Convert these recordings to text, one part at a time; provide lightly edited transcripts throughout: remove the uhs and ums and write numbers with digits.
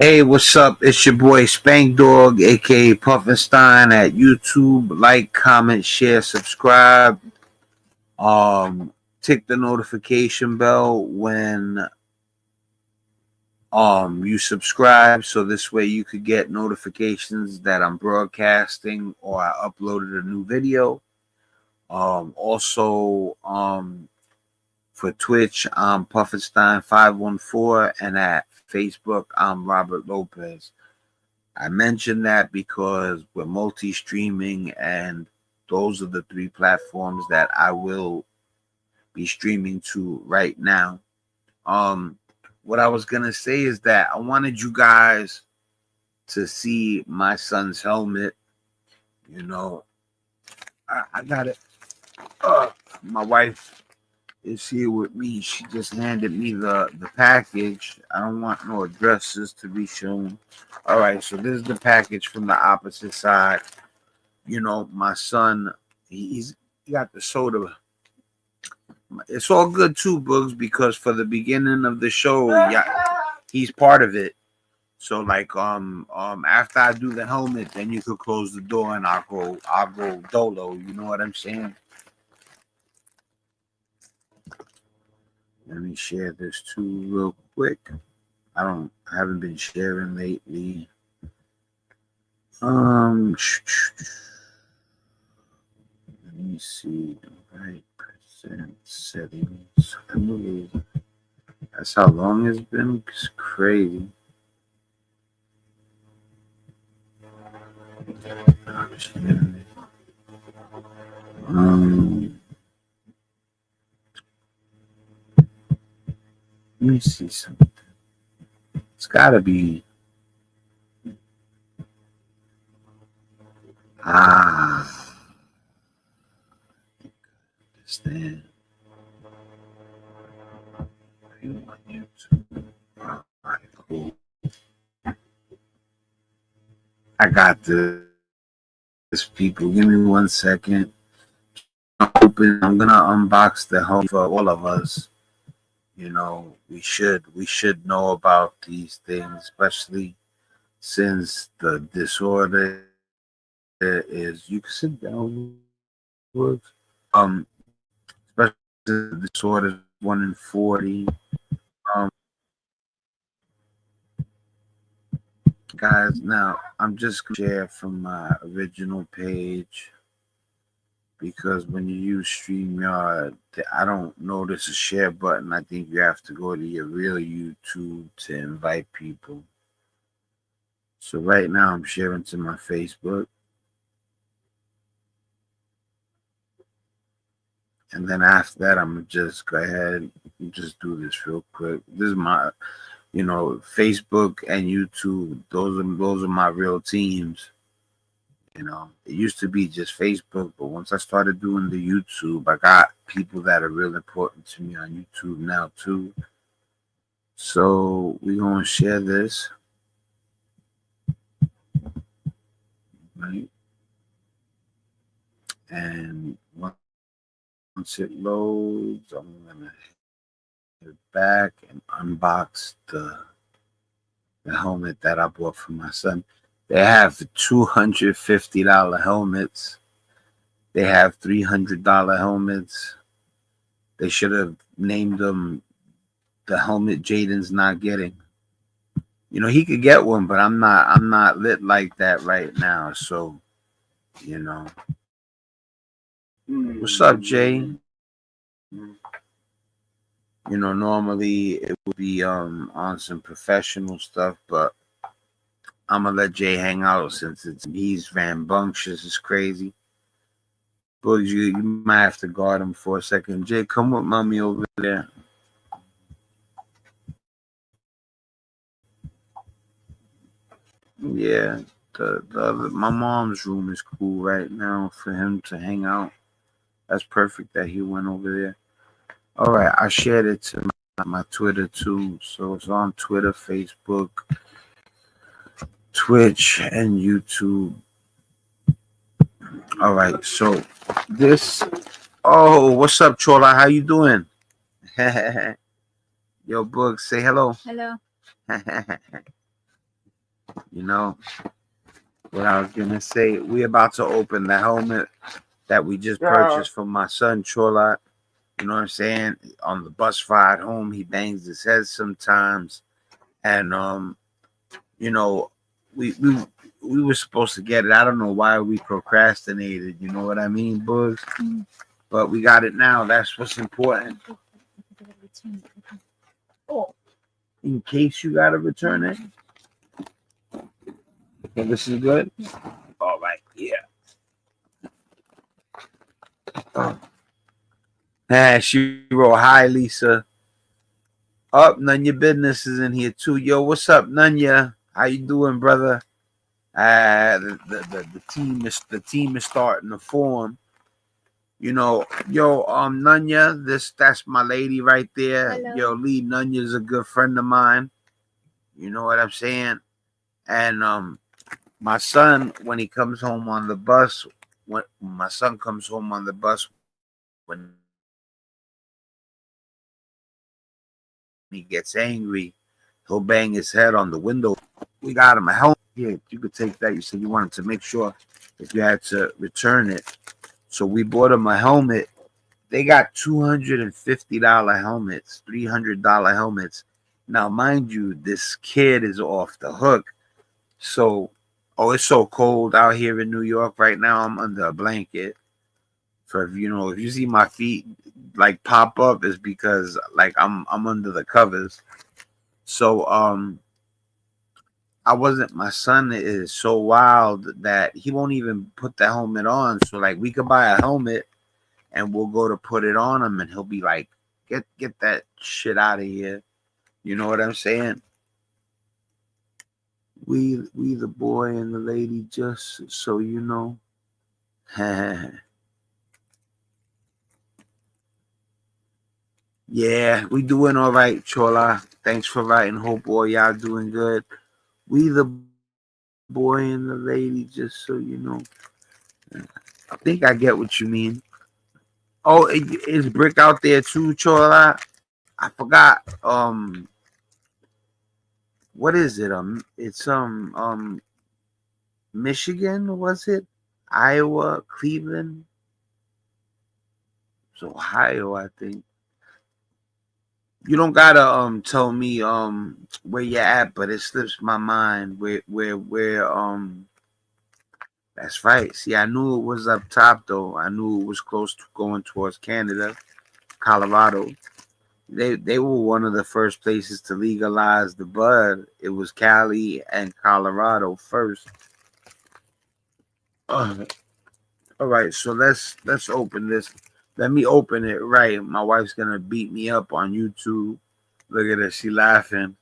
Hey, what's up? It's your boy Spankdog, aka Pufferstein at YouTube. Like, comment, share, subscribe. Um, Tick the notification bell when you subscribe, so this way you could get notifications that I'm broadcasting or I uploaded a new video. Also, for Twitch, I'm Pufferstein514, and at Facebook, I'm Robert Lopez. I mentioned that because we're multi-streaming, and those are the three platforms that I will be streaming to right now. What I was gonna say is that I wanted you guys to see my son's helmet. You know, I got it. My wife is here with me. She just handed me the package. I don't want no addresses to be shown. All right, so this is the package from the opposite side. You know, my son, he got the soda. It's all good too, Boogs, because for the beginning of the show, yeah, he's part of it. So like after I do the helmet, then you could close the door and I'll go dolo. You know what I'm saying? Let me share this too real quick. I haven't been sharing lately. Let me see. Right percent settings. That's how long it's been. It's crazy. Let me see something. It's gotta be. Understand. All right, cool. I got this, people. Give me 1 second. I'm gonna unbox the home for all of us. You know, we should know about these things, especially since the disorder is. You can sit down, Woods. Especially the disorder 1 in 40. Um, Guys, now I'm just gonna share from my original page, because when you use StreamYard, I don't notice a share button. I think you have to go to your real YouTube to invite people. So right now I'm sharing to my Facebook. And then after that, I'm going to just go ahead and just do this real quick. This is my, Facebook and YouTube. Those are my real teams. You know, it used to be just Facebook, but once I started doing the YouTube, I got people that are real important to me on YouTube now too. So we're gonna share this, right? And once it loads, I'm gonna head back and unbox the helmet that I bought for my son. They have $250 helmets. They have $300 helmets. They should have named them the helmet Jaden's not getting. You know, he could get one, but I'm not lit like that right now. So, you know. What's up, Jay? You know, normally it would be on some professional stuff, but I'm gonna let Jay hang out since he's rambunctious. It's crazy. But you might have to guard him for a second. Jay, come with mommy over there. Yeah, my mom's room is cool right now for him to hang out. That's perfect that he went over there. All right, I shared it to my Twitter too, so it's on Twitter, Facebook, Twitch, and YouTube. All right, so this. Oh, what's up, Chola? How you doing? Yo, Book, say hello. Hello. You know what I was gonna say? We about to open the helmet that we just purchased for my son Chola. You know what I'm saying? On the bus ride home, he bangs his head sometimes, and you know, we we we were supposed to get it. I don't know why we procrastinated. You know what I mean, Bugs? But we got it now. That's what's important. In case you gotta return it. Okay, this is good. All right, yeah. She wrote, "Hi, Lisa. Up, Nunya Business is in here too. Yo, what's up, Nunya? How you doing, brother? The team is starting to form. You know, yo, Nunya, that's my lady right there. Hello. Yo, Lee Nunya's a good friend of mine. You know what I'm saying? And my son, when he comes home on the bus, when my son comes home on the bus, when he gets angry, he'll bang his head on the window. We got him a helmet. Yeah, you could take that. You said you wanted to make sure if you had to return it. So we bought him a helmet. They got $250 helmets, $300 helmets. Now, mind you, this kid is off the hook. So, oh, it's so cold out here in New York right now. I'm under a blanket. So if you see my feet like pop up, it's because like I'm under the covers. So I wasn't. My son is so wild that he won't even put the helmet on. So like we could buy a helmet and we'll go to put it on him, and he'll be like, "Get that shit out of here." You know what I'm saying? We the boy and the lady, just so you know. Yeah, we doing all right, Chola. Thanks for writing. Hope all y'all doing good. We the boy and the lady, just so you know. I think I get what you mean. Oh, is Brick out there too, Chola? I forgot. What is it? It's Michigan, was it? Iowa, Cleveland. It's Ohio, I think. You don't gotta tell me where you're at, but it slips my mind where. That's right. See, I knew it was up top though. I knew it was close to going towards Canada, Colorado. They were one of the first places to legalize the bud. It was Cali and Colorado first. Uh, all right, so let's open this. Let me open it right. My wife's gonna beat me up on YouTube. Look at her, she laughing.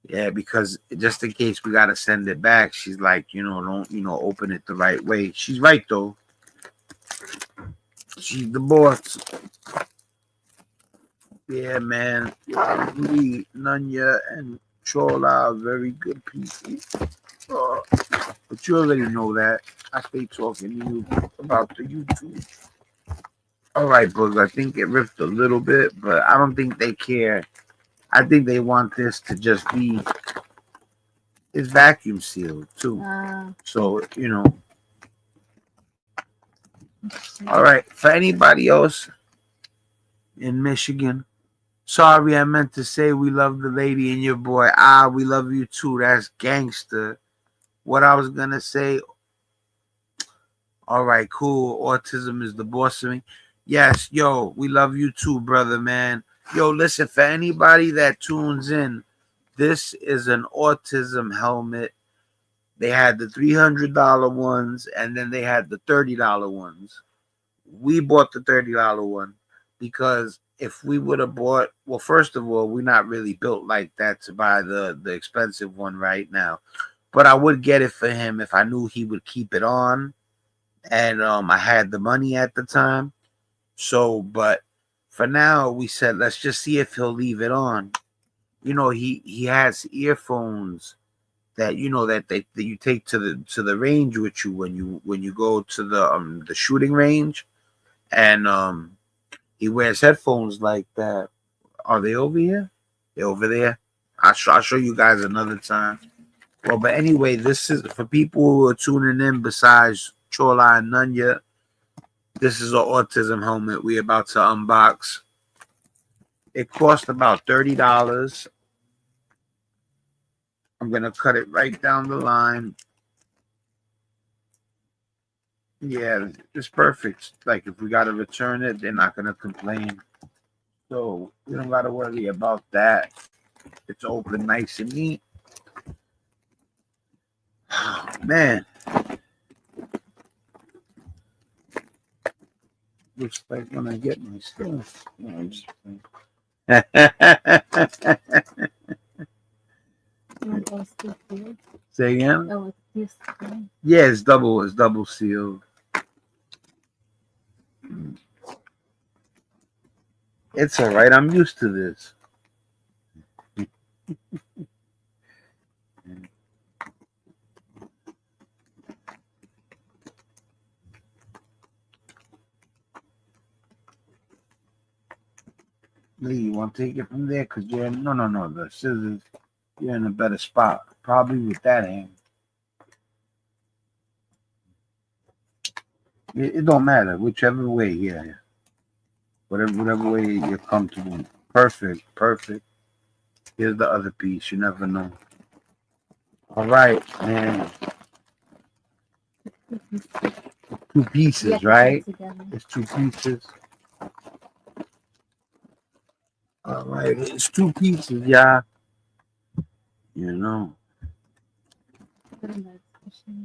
Yeah, because just in case we gotta send it back, she's like, don't open it the right way. She's right though. She's the boss. Yeah, man. We, Nunya, and Chola are very good people. Uh, but you already know that. I stay talking to you about the YouTube. All right, Boogs. I think it ripped a little bit, but I don't think they care. I think they want this to just be. It's vacuum sealed too. So, all right. For anybody else in Michigan, sorry, I meant to say we love the lady and your boy. We love you too. That's gangster. What I was gonna say. All right, cool. Autism is the boss of me. Yes, yo, we love you too, brother, man. Yo, listen, for anybody that tunes in, this is an autism helmet. They had the $300 ones, and then they had the $30 ones. We bought the $30 one because if we would have bought, well, first of all, we're not really built like that to buy the expensive one right now. But I would get it for him if I knew he would keep it on, and I had the money at the time. So, but for now, we said let's just see if he'll leave it on. He has earphones that that you take to the range with you when you go to the shooting range, and he wears headphones like that. Are they over here? They're over there. I'll show you guys another time. Well, but anyway, this is for people who are tuning in besides Chola and Nunya. This is an autism helmet we about to unbox. It cost about $30. I'm gonna cut it right down the line. Yeah, it's perfect. Like if we gotta return it, they're not gonna complain. So we don't gotta worry about that. It's open nice and neat. Man, looks like when I get my stuff. Say again? Oh, yeah, it's double sealed. It's all right. I'm used to this. Lee, you want to take it from there? Because you're in, no. The scissors, you're in a better spot. Probably with that hand. It don't matter. Whichever way, yeah. Whatever way you're comfortable. Perfect. Here's the other piece. You never know. All right, man. 2 pieces, right? It's 2 pieces. All right, it's 2 pieces, yeah. You know.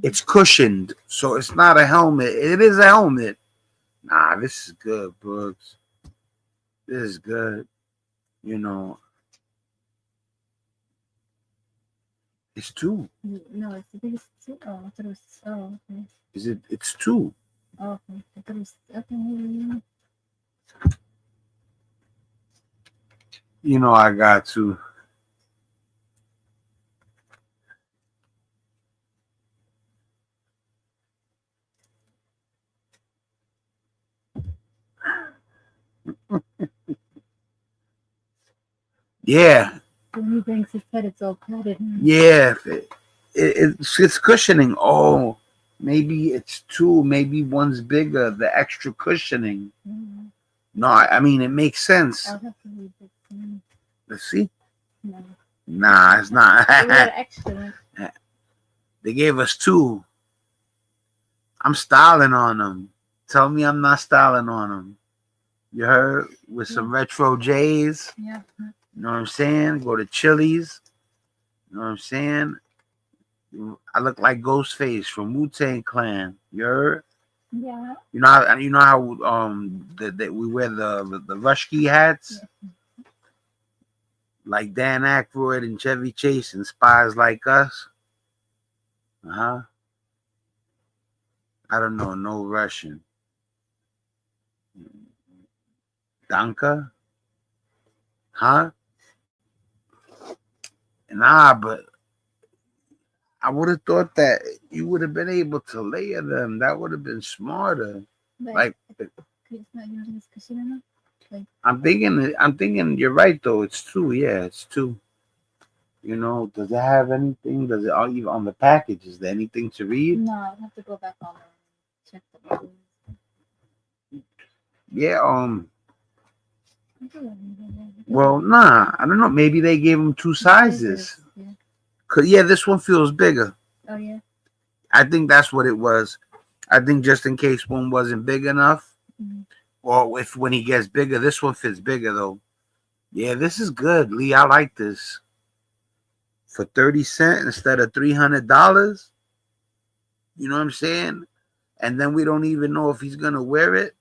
It's cushioned, so it's not a helmet. It is a helmet. Nah, this is good, Brooks. This is good. You know. It's 2. No, it's the biggest 2. Oh, I thought it was. Oh, okay. Is it? It's 2. Oh, okay. I thought it was. Okay. You know, I got to. Yeah. When he brings his head, it's all padded. Yeah. It's cushioning. Oh, maybe it's 2. Maybe one's bigger. The extra cushioning. Mm-hmm. No, I mean, it makes sense. I'll have to read it. Let's see. No. Nah, it's not. We got extra. They gave us 2. I'm styling on them. Tell me I'm not styling on them. You heard? With some retro J's. Yeah. You know what I'm saying? Go to Chili's. You know what I'm saying? I look like Ghostface from Wu-Tang Clan. You heard? Yeah. You know how we wear the Rushkey hats? Yeah. Like Dan Aykroyd and Chevy Chase and Spies Like Us. I don't know, no Russian. Danka? Huh? Nah, but I would have thought that you would have been able to layer them. That would have been smarter. But like it's not using this casino. Like I'm thinking you're right though. It's 2, yeah, it's 2. You know, does it have anything? Does it even on the package? Is there anything to read? No, I'll have to go back on and check the box. Yeah, well, nah, I don't know. Maybe they gave them 2 sizes. Yeah. Cause yeah, this one feels bigger. Oh yeah. I think that's what it was. I think just in case one wasn't big enough, or if when he gets bigger, this one fits bigger though. Yeah, this is good, Lee. I like this. For 30 cents instead of $300. You know what I'm saying? And then we don't even know if he's gonna wear it.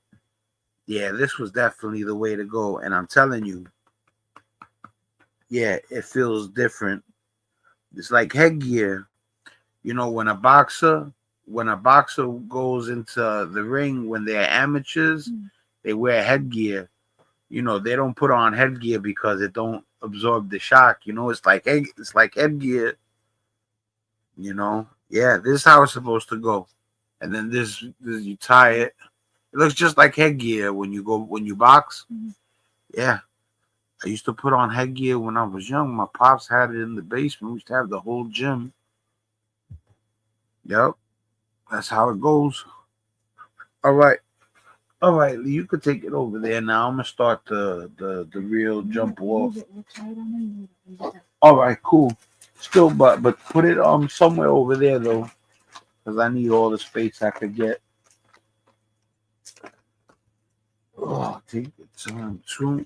Yeah, this was definitely the way to go. And I'm telling you, yeah, it feels different. It's like headgear. You know, when a boxer goes into the ring when they're amateurs, they wear headgear. You know, they don't put on headgear because it don't absorb the shock. You know, it's like headgear. You know, yeah, this is how it's supposed to go. And then this you tie it. It looks just like headgear when you box. Yeah. I used to put on headgear when I was young. My pops had it in the basement. We used to have the whole gym. Yep, that's how it goes. All right. All right, you could take it over there now. I'm gonna start the real jump off. All right, cool. Still, but put it somewhere over there though, because I need all the space I could get. Oh, take your time too.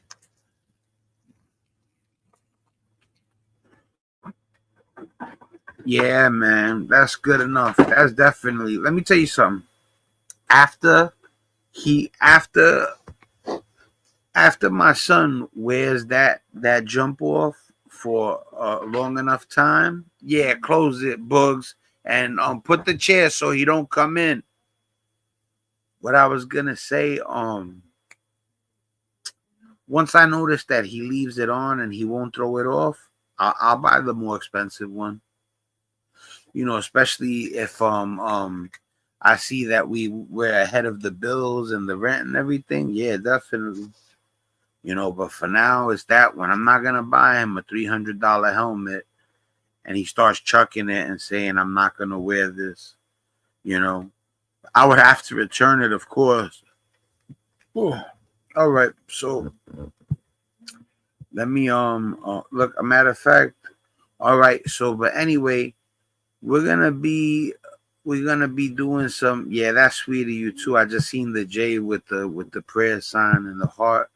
Yeah, man, that's good enough. That's definitely. Let me tell you something. After he after my son wears that jump off for a long enough time, yeah, close it, bugs, and put the chair so he don't come in. What I was gonna say, once I notice that he leaves it on and he won't throw it off, I'll buy the more expensive one. You know, especially if I see that we're ahead of the bills and the rent and everything. Yeah, definitely. You know, but for now, it's that one. I'm not gonna buy him a $300 helmet, and he starts chucking it and saying, "I'm not gonna wear this." You know, I would have to return it, of course. Oh, all right, so let me look. A matter of fact, all right. So, but anyway, we're gonna be we're gonna be doing some. Yeah, that's sweet of you too. I just seen the J with the prayer sign and the heart.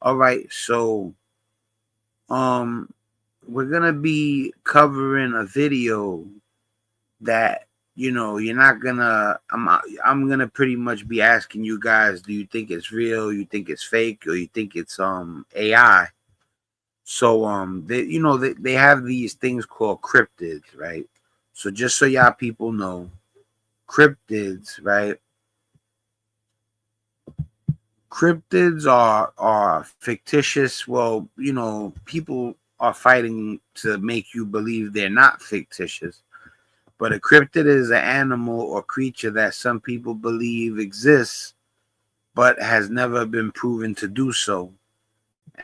All right, so um we're gonna be covering a video that you're not gonna. I'm gonna pretty much be asking you guys, do you think it's real? You think it's fake, or you think it's AI? So they have these things called cryptids, right? So just so y'all people know, cryptids, right? Cryptids are fictitious. Well, people are fighting to make you believe they're not fictitious. But a cryptid is an animal or creature that some people believe exists, but has never been proven to do so.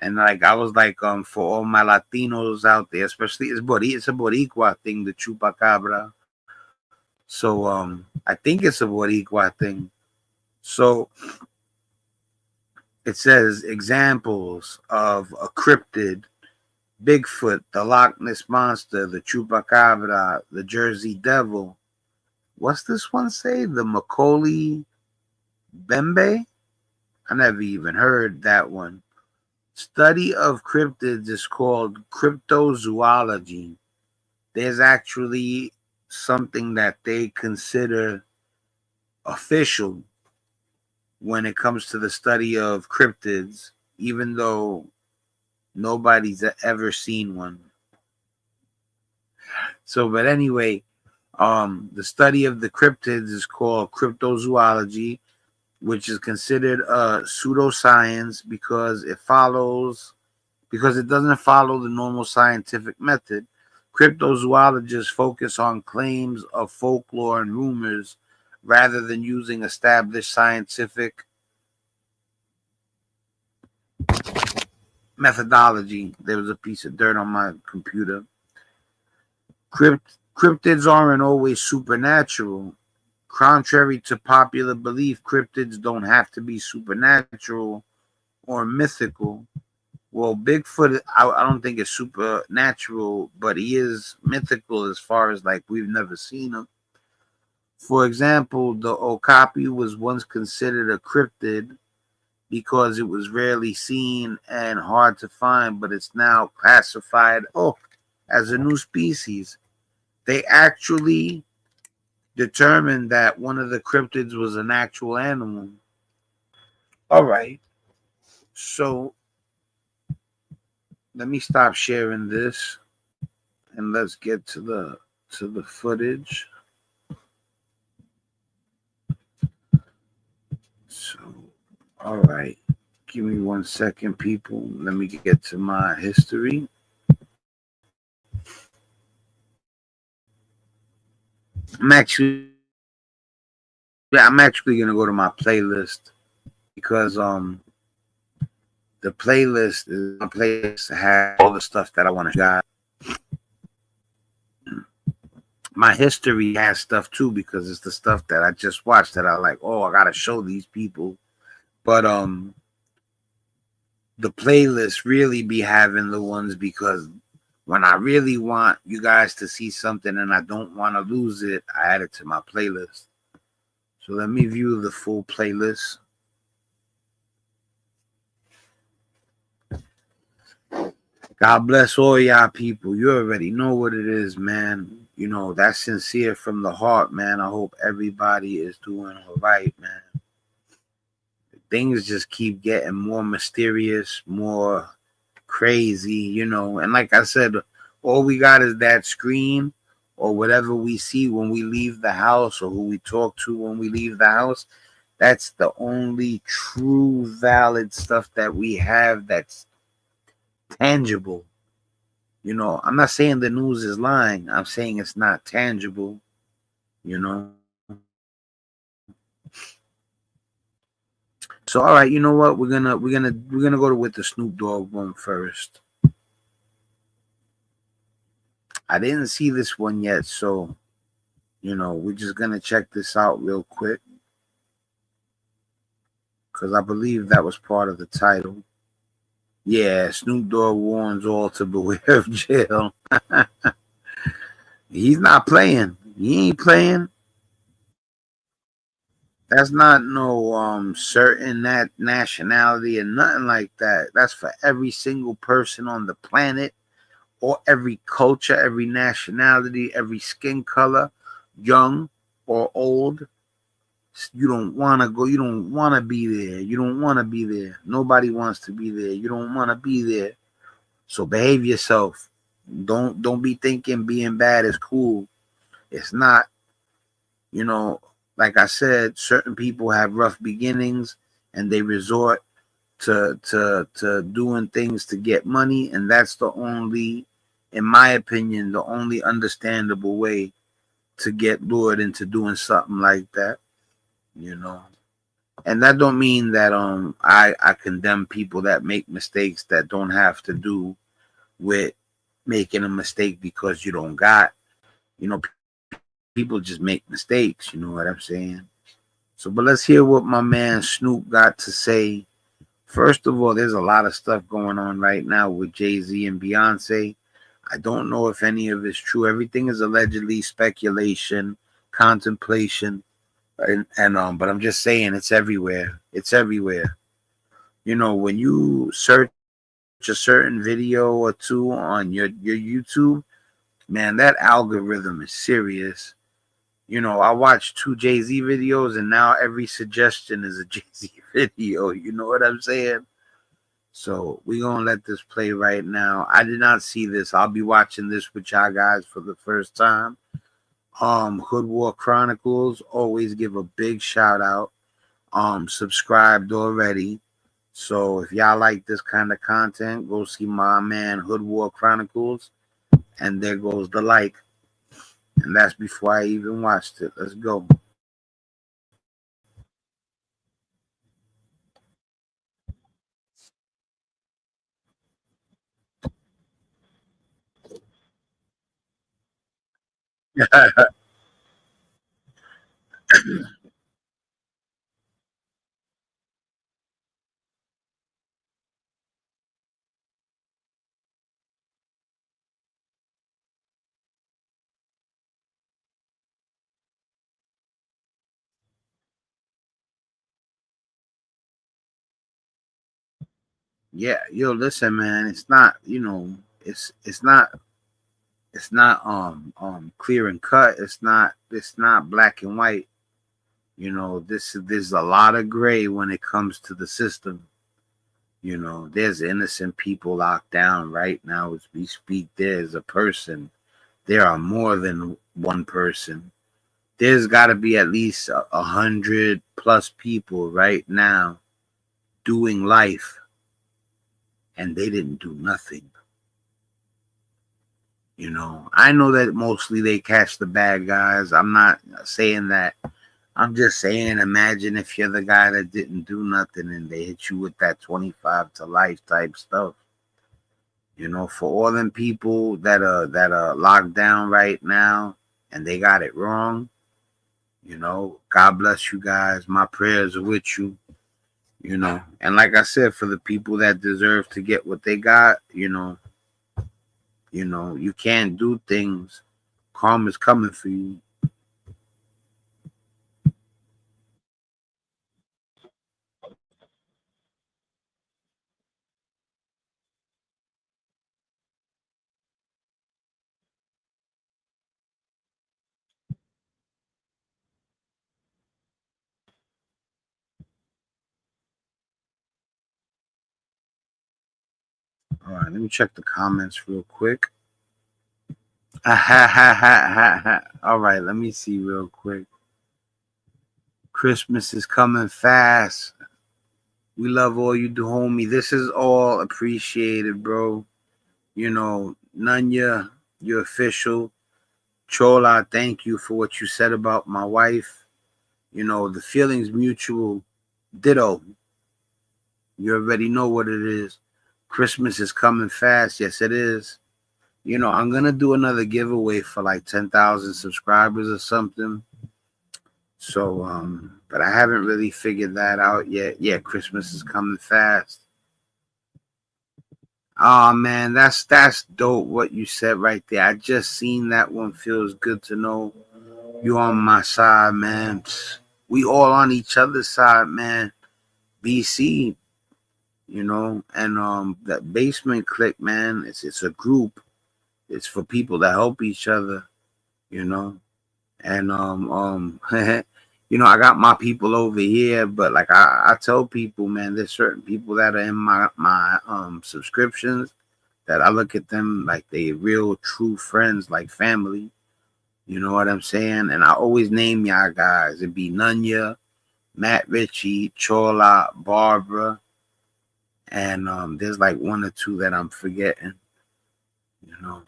And like I was like, for all my Latinos out there, especially it's a Boricua thing, the chupacabra. So I think it's a Boricua thing. So it says examples of a cryptid: Bigfoot, the Loch Ness monster, the chupacabra, the Jersey Devil. What's this one say? The Macaulay Bembe? I never even heard that one. Study of cryptids is called cryptozoology. There's actually something that they consider official when it comes to the study of cryptids, even though nobody's ever seen one. So, but anyway, the study of the cryptids is called cryptozoology, which is considered a pseudoscience because it doesn't follow the normal scientific method. Cryptozoologists focus on claims of folklore and rumors rather than using established scientific methodology. There was a piece of dirt on my computer. Cryptids aren't always supernatural. Contrary to popular belief, cryptids don't have to be supernatural or mythical. Well, Bigfoot, I don't think is supernatural, but he is mythical as far as like we've never seen him. For example, the okapi was once considered a cryptid because it was rarely seen and hard to find, but it's now classified as a new species. They actually determined that one of the cryptids was an actual animal. All right, so let me stop sharing this and let's get to the footage. So, all right, give me 1 second, people. Let me get to my history. I'm actually gonna go to my playlist because The playlist is my playlist has all the stuff that I want to show. My history has stuff too because it's the stuff that I just watched that I like. Oh, I gotta show these people. But the playlist really be having the ones because when I really want you guys to see something and I don't want to lose it, I add it to my playlist. So let me view the full playlist. God bless all y'all people. You already know what it is, man. You know, that's sincere from the heart, man. I hope everybody is doing all right, man. Things just keep getting more mysterious, more crazy, you know. And like I said, all we got is that screen or whatever we see when we leave the house or who we talk to when we leave the house. That's the only true valid stuff that we have that's tangible. You know, I'm not saying the news is lying. I'm saying it's not tangible, you know. So all right, you know what? We're gonna go with the Snoop Dogg one first. I didn't see this one yet, so you know, we're just gonna check this out real quick. Because I believe that was part of the title. Yeah, Snoop Dogg warns all to beware of jail. He's not playing. He ain't playing. That's not no certain that nationality and nothing like that. That's for every single person on the planet, or every culture, every nationality, every skin color, young or old. You don't want to go. You don't want to be there. You don't want to be there. Nobody wants to be there. You don't want to be there. So behave yourself. Don't be thinking being bad is cool. It's not. You know, like I said, certain people have rough beginnings and they resort to doing things to get money, and that's the only, in my opinion, the only understandable way to get lured into doing something like that. You know. And that don't mean that I condemn people that make mistakes that don't have to do with making a mistake because you don't got, you know, people just make mistakes, you know what I'm saying? So but let's hear what my man Snoop got to say. First of all, there's a lot of stuff going on right now with Jay-Z and Beyonce. I don't know if any of it's true. Everything is allegedly speculation, contemplation. And but I'm just saying it's everywhere. It's everywhere. You know, when you search a certain video or two on your YouTube, man, that algorithm is serious. You know, I watched 2 Jay-Z videos and now every suggestion is a Jay-Z video. You know what I'm saying? So we're gonna let this play right now. I did not see this. I'll be watching this with y'all guys for the first time. Hood War Chronicles, always give a big shout out. Subscribed already. So if y'all like this kind of content, go see my man Hood War Chronicles. And there goes the like. And that's before I even watched it. Let's go. Yeah, yo, listen, man. It's not, you know, it's not clear and cut. It's not black and white. You know, there's a lot of gray when it comes to the system. You know, there's innocent people locked down right now as we speak. There's a person. There are more than one person. There's got to be at least 100+ people right now doing life, and they didn't do nothing. You know, I know that mostly they catch the bad guys. I'm not saying that I'm just saying, imagine if you're the guy that didn't do nothing and they hit you with that 25 to life type stuff. You know, for all them people that are locked down right now and they got it wrong, you know, God bless you guys. My prayers are with you, you know. And like I said, for the people that deserve to get what they got, you can't do things. Karma's coming for you. All right, let me check the comments real quick. All right, let me see real quick. Christmas is coming fast. We love all you do, homie. This is all appreciated, bro. You know, Nunya, you're official. Chola, thank you for what you said about my wife. You know, the feeling's mutual. Ditto. You already know what it is. Christmas is coming fast. Yes, it is. You know, I'm gonna do another giveaway for like 10,000 subscribers or something. So, but I haven't really figured that out yet. Yeah, Christmas is coming fast. Oh man, that's dope what you said right there. I just seen that one. Feels good to know you on my side, man. We all on each other's side, man. BC, you know, and that basement clique, man. It's a group. It's for people to help each other, you know. And you know, I got my people over here, but like I tell people, man, there's certain people that are in my subscriptions that I look at them like they real true friends, like family. You know what I'm saying? And I always name y'all guys. It'd be Nunya, Matt Ritchie, Chola, Barbara, and there's like one or two that I'm forgetting, you know.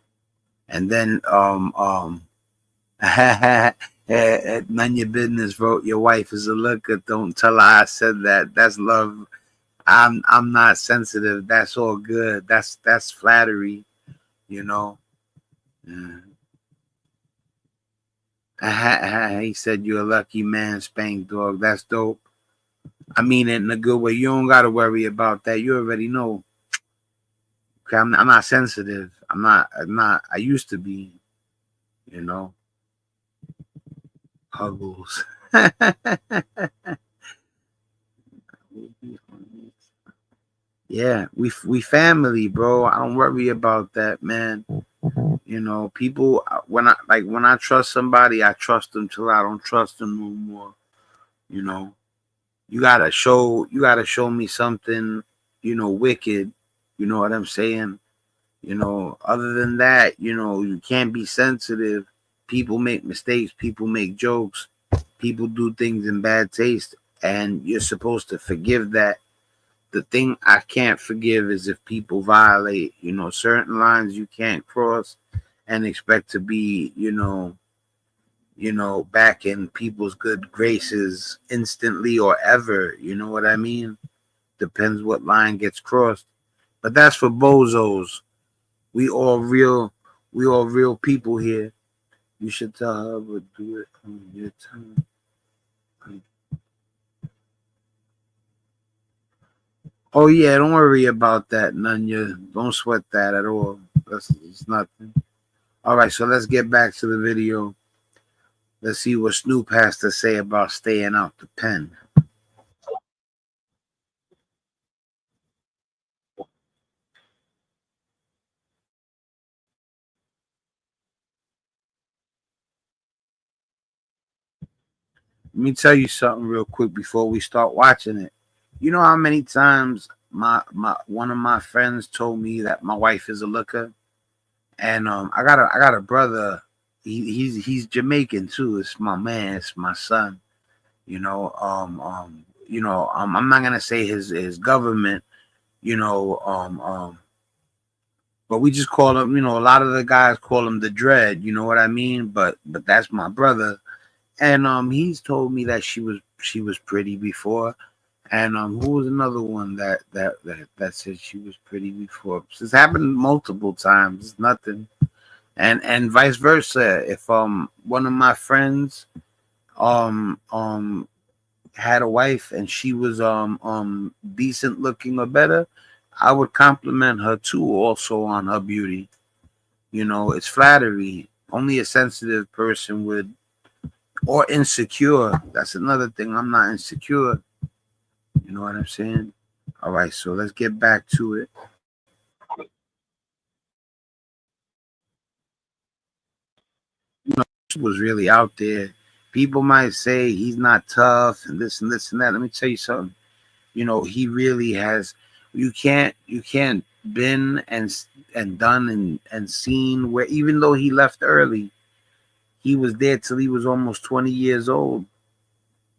And then none your business, wrote your wife is a looker. Don't tell her I said that. That's love. I'm not sensitive. That's all good. That's flattery, you know. He said you're a lucky man, Spankdog. That's dope. I mean it in a good way. You don't gotta worry about that. You already know. Okay, I'm not sensitive. I'm not. I used to be. You know. Huggles. Yeah, we family, bro. I don't worry about that, man. You know, people when I trust somebody, I trust them till I don't trust them no more. You know, you gotta show me something, you know, wicked. You know what I'm saying? You know, other than that, you know, you can't be sensitive. People make mistakes, people make jokes, people do things in bad taste, and you're supposed to forgive that. The thing I can't forgive is if people violate, you know, certain lines you can't cross and expect to be, back in people's good graces instantly or ever. You know what I mean? Depends what line gets crossed. But that's for bozos. We all real, we all real people here. You should tell her, but do it on your time. Oh yeah, don't worry about that, Nunya. Don't sweat that at all. It's nothing. All right, so let's get back to the video. Let's see what Snoop has to say about staying out the pen. Let me tell you something real quick before we start watching it. You know how many times my one of my friends told me that my wife is a looker, and I got a brother. He's Jamaican too. It's my man. It's my son. I'm not gonna say his government. You know, but we just call him. You know, a lot of the guys call him the dread. You know what I mean? But that's my brother, And he's told me that she was pretty before. And who was another one that said she was pretty before? It's happened multiple times. It's nothing. And vice versa. If one of my friends um um had a wife and she was decent looking or better, I would compliment her too, also on her beauty. It's flattery. Only a sensitive person would, or insecure. That's another thing. I'm not insecure. You know what I'm saying? All right, so let's get back to it. Was really out there. People might say he's not tough and this and this and that. Let me tell you something. He really has. You can't been and done and seen where, even though he left early, he was there till he was almost 20 years old,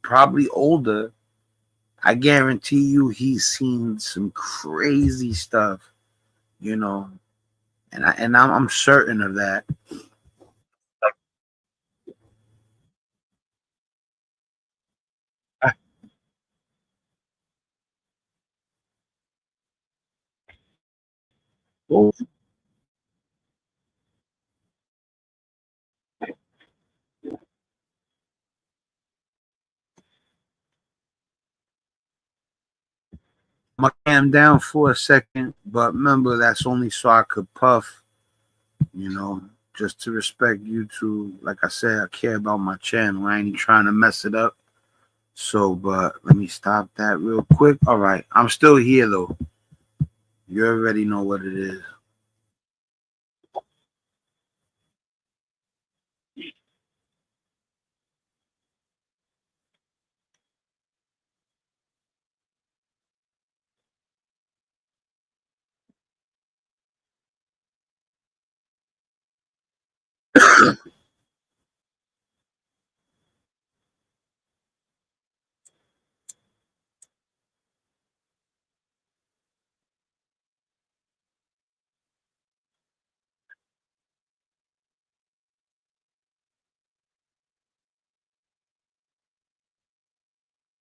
probably older. I guarantee you, he's seen some crazy stuff. You know, and I'm certain of that. Well, I'm gonna calm down for a second, but remember that's only so I could puff. You know, just to respect you two. Like I said, I care about my channel. I ain't trying to mess it up. So, but let me stop that real quick. All right, I'm still here though. You already know what it is.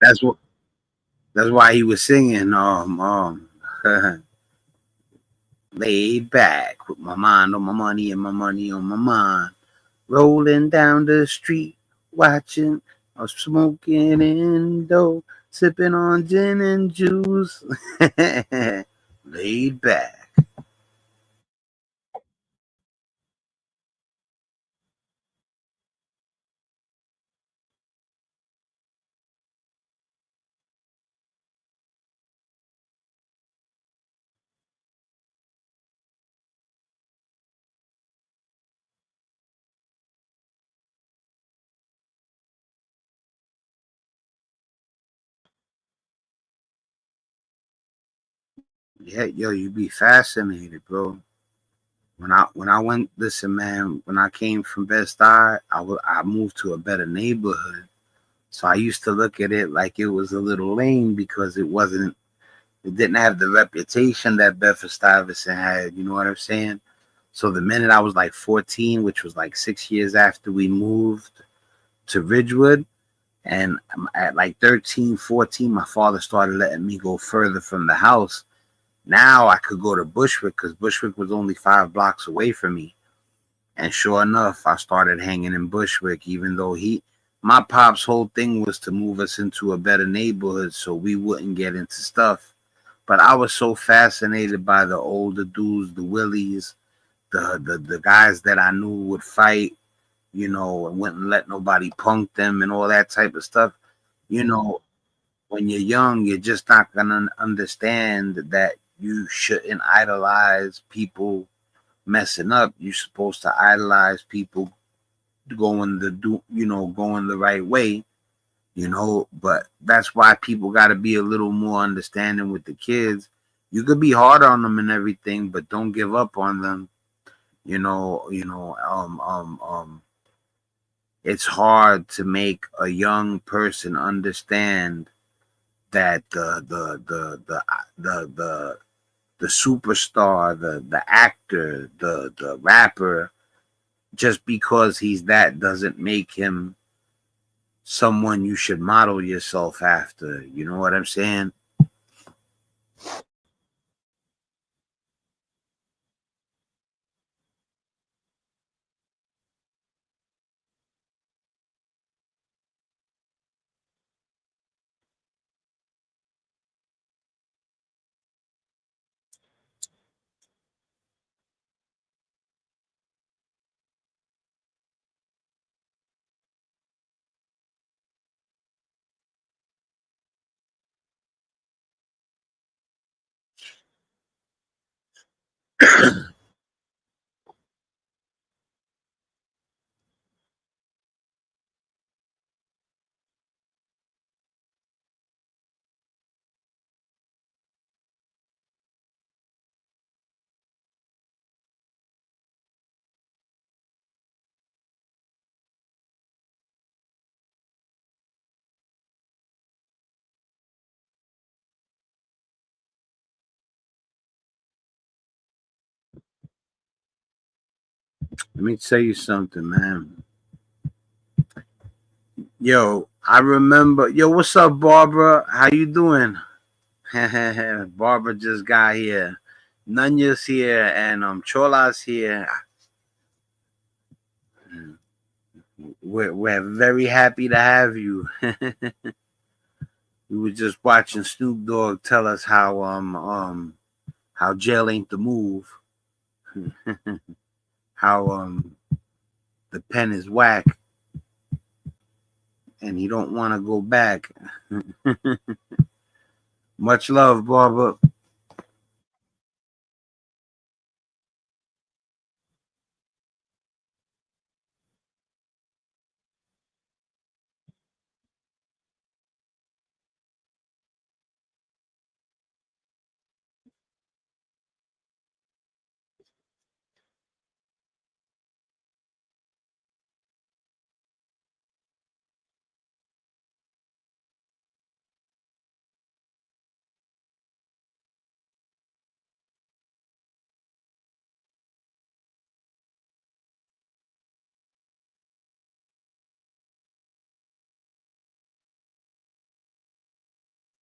That's what. That's why he was singing. Laid back with my mind on my money and my money on my mind. Rolling down the street, watching, or smoking indo, sipping on gin and juice. Laid back. Yeah, yo, you be fascinated, bro. When I went, listen, man. When I came from Best Stuy, I moved to a better neighborhood. So I used to look at it like it was a little lame because it wasn't. It didn't have the reputation that Bedford Stuyvesant had. You know what I'm saying? So the minute I was like 14, which was like 6 years after we moved to Ridgewood, and at like 13, 14, my father started letting me go further from the house. Now I could go to Bushwick because Bushwick was only 5 blocks away from me. And sure enough, I started hanging in Bushwick, even though my pop's whole thing was to move us into a better neighborhood so we wouldn't get into stuff. But I was so fascinated by the older dudes, the Willies, the guys that I knew would fight, and wouldn't let nobody punk them and all that type of stuff. You know, when you're young, you're just not gonna understand that you shouldn't idolize people messing up. You're supposed to idolize people going the right way. But that's why people got to be a little more understanding with the kids. You could be hard on them and everything, but don't give up on them. It's hard to make a young person understand that the superstar, the actor, the rapper, just because he's that doesn't make him someone you should model yourself after. You know what I'm saying? Let me tell you something, man. Yo, I remember. Yo, what's up, Barbara? How you doing? Barbara just got here. Nunya's here, and Chola's here. We're very happy to have you. We were just watching Snoop Dogg tell us how jail ain't the move. How the pen is whack, and he don't want to go back. Much love, Barbara.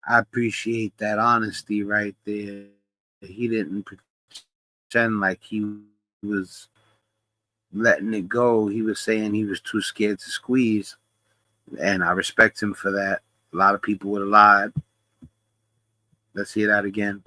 I appreciate that honesty right there. He didn't pretend like he was letting it go. He was saying he was too scared to squeeze, and I respect him for that. A lot of people would have lied. Let's hear that again.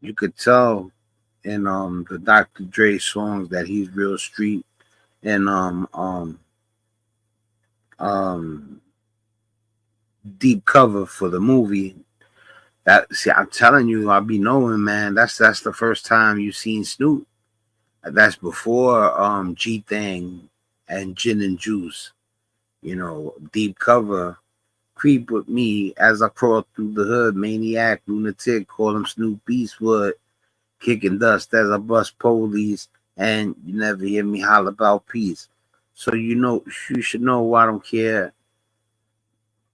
You could tell in the Dr. Dre songs that he's real street and um deep cover for the movie. That see, I'm telling you, I'll be knowing, man. That's the first time you seen Snoop. That's before G Thing and Gin and Juice. You know, deep cover. Creep with me as I crawl through the hood. Maniac, lunatic, call him Snoop Beastwood. Kicking dust as I bust police, and you never hear me holler about peace. So you know, you should know I don't care.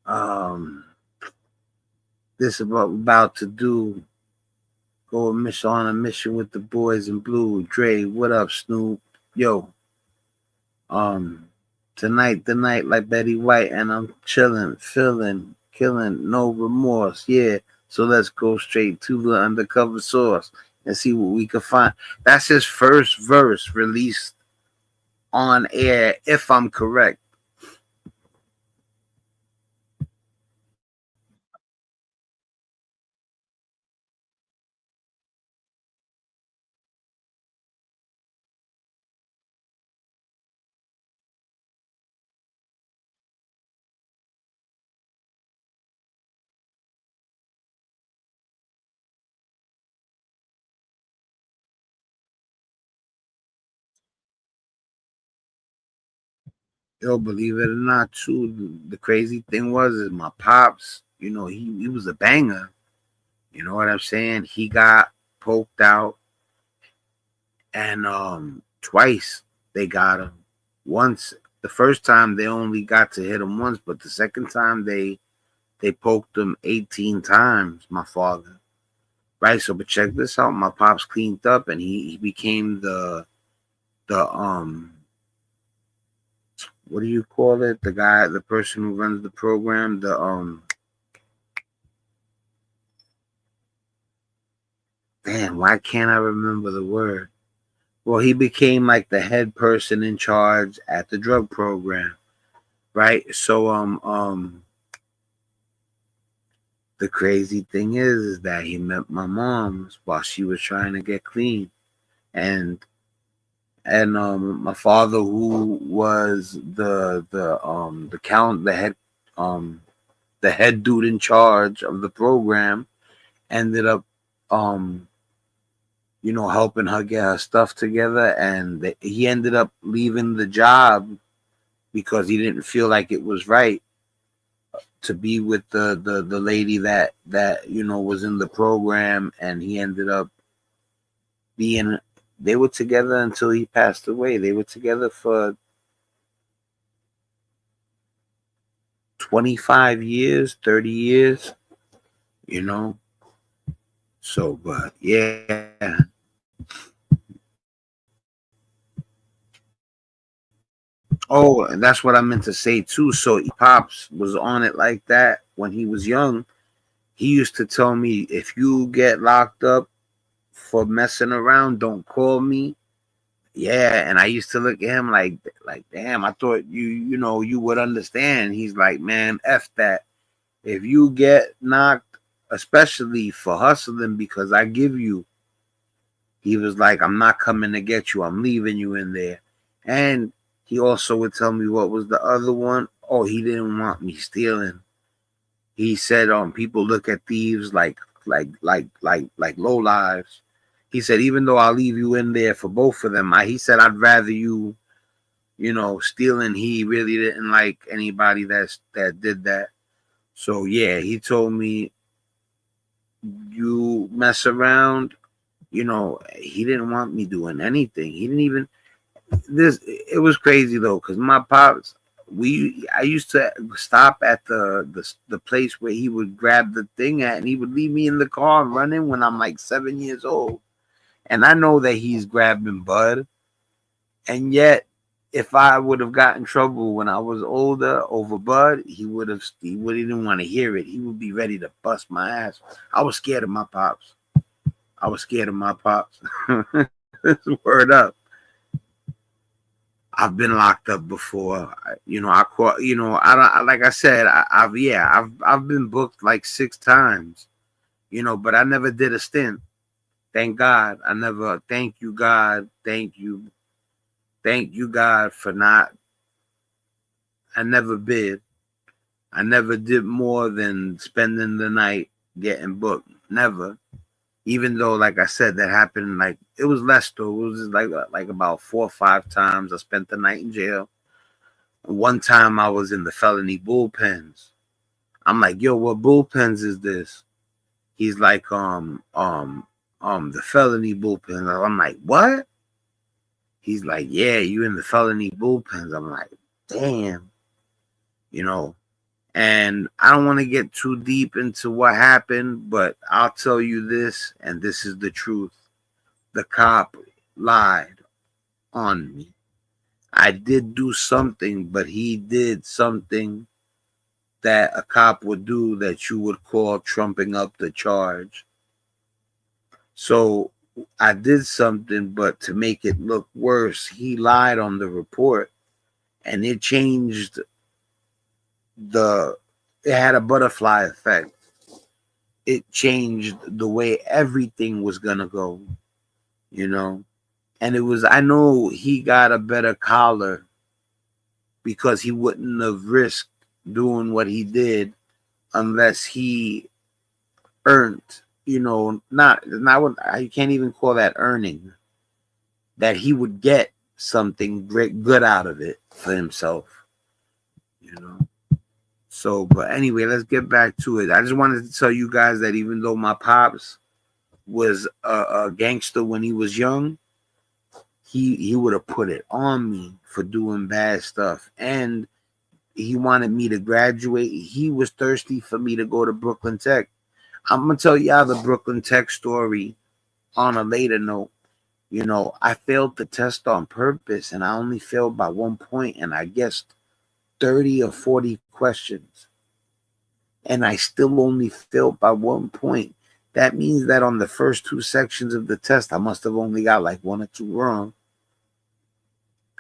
Um, this about to do. Go a mission on a mission with the boys in blue. Dre, what up, Snoop? Yo, um, tonight the night like Betty White, and I'm chilling, feeling, killing, no remorse. Yeah, so let's go straight to the undercover source and see what we can find. That's his first verse released on air, if I'm correct. Yo, believe it or not, too, the crazy thing was is my pops, he was a banger. You know what I'm saying? He got poked out, and twice they got him. Once, the first time they only got to hit him once, but the second time they poked him 18 times. My father, right? So, but check this out. My pops cleaned up, and he became the what do you call it? The guy, the person who runs the program. The man, why can't I remember the word? Well, he became like the head person in charge at the drug program, right? So the crazy thing is that he met my mom's while she was trying to get clean, and my father, who was um the head dude in charge of the program, ended up um helping her get her stuff together, and he ended up leaving the job because he didn't feel like it was right to be with the lady that was in the program, and he ended up being they were together until he passed away. They were together for 25 years, 30 years, you know. So, but yeah. Oh, and that's what I meant to say too. So Pops was on it like that when he was young. He used to tell me, if you get locked up for messing around, don't call me. Yeah, and I used to look at him like, damn, I thought you would understand. He's like, man, F that. If you get knocked, especially for hustling, because I give you, he was like, I'm not coming to get you. I'm leaving you in there. And he also would tell me, what was the other one? Oh, he didn't want me stealing. He said, people look at thieves like low lives. He said, even though I'll leave you in there for both of them, he said, I'd rather you, stealing. He really didn't like anybody that did that. So yeah, he told me, you mess around, he didn't want me doing anything. He didn't even this. It was crazy though, because my pops, I used to stop at the place where he would grab the thing at, and he would leave me in the car running when I'm like 7 years old, and I know that he's grabbing bud, and yet if I would have gotten in trouble when I was older over bud, he wouldn't even want to hear it. He would be ready to bust my ass. I was scared of my pops. I was scared of my pops. Word up. I've been locked up before. I caught. I don't. Like I said, I've been booked like 6 times. But I never did a stint. Thank God. I never. Thank you, God. Thank you, God, for not. I never bid. I never did more than spending the night getting booked. Never. Even though, like I said, that happened. Like, it was less though. It was just like about 4 or 5 times I spent the night in jail. One time I was in the felony bullpens. I'm like, yo, what bullpens is this? He's like, the felony bullpens. I'm like, what? He's like, yeah, you in the felony bullpens. I'm like, damn, you know. And I don't want to get too deep into what happened, but I'll tell you this, and this is the truth. The cop lied on me. I did do something, but he did something that a cop would do that you would call trumping up the charge. So I did something, but to make it look worse, he lied on the report, and it changed it had a butterfly effect. It changed the way everything was going to go, you know? And I know he got a better collar because he wouldn't have risked doing what he did unless he earned, not what you can't even call that earning, that he would get something great good out of it for himself. you know. So, but anyway, let's get back to it. I just wanted to tell you guys that even though my pops was a gangster when he was young, he would have put it on me for doing bad stuff, and he wanted me to graduate. He was thirsty for me to go to Brooklyn Tech. I'm gonna tell y'all the Brooklyn Tech story on a later note. You know, I failed the test on purpose, and I only failed by 1 point, and I guessed 30 or 40 questions, and I still only failed by 1 point. That means that on the first two sections of the test, I must have only got like one or two wrong.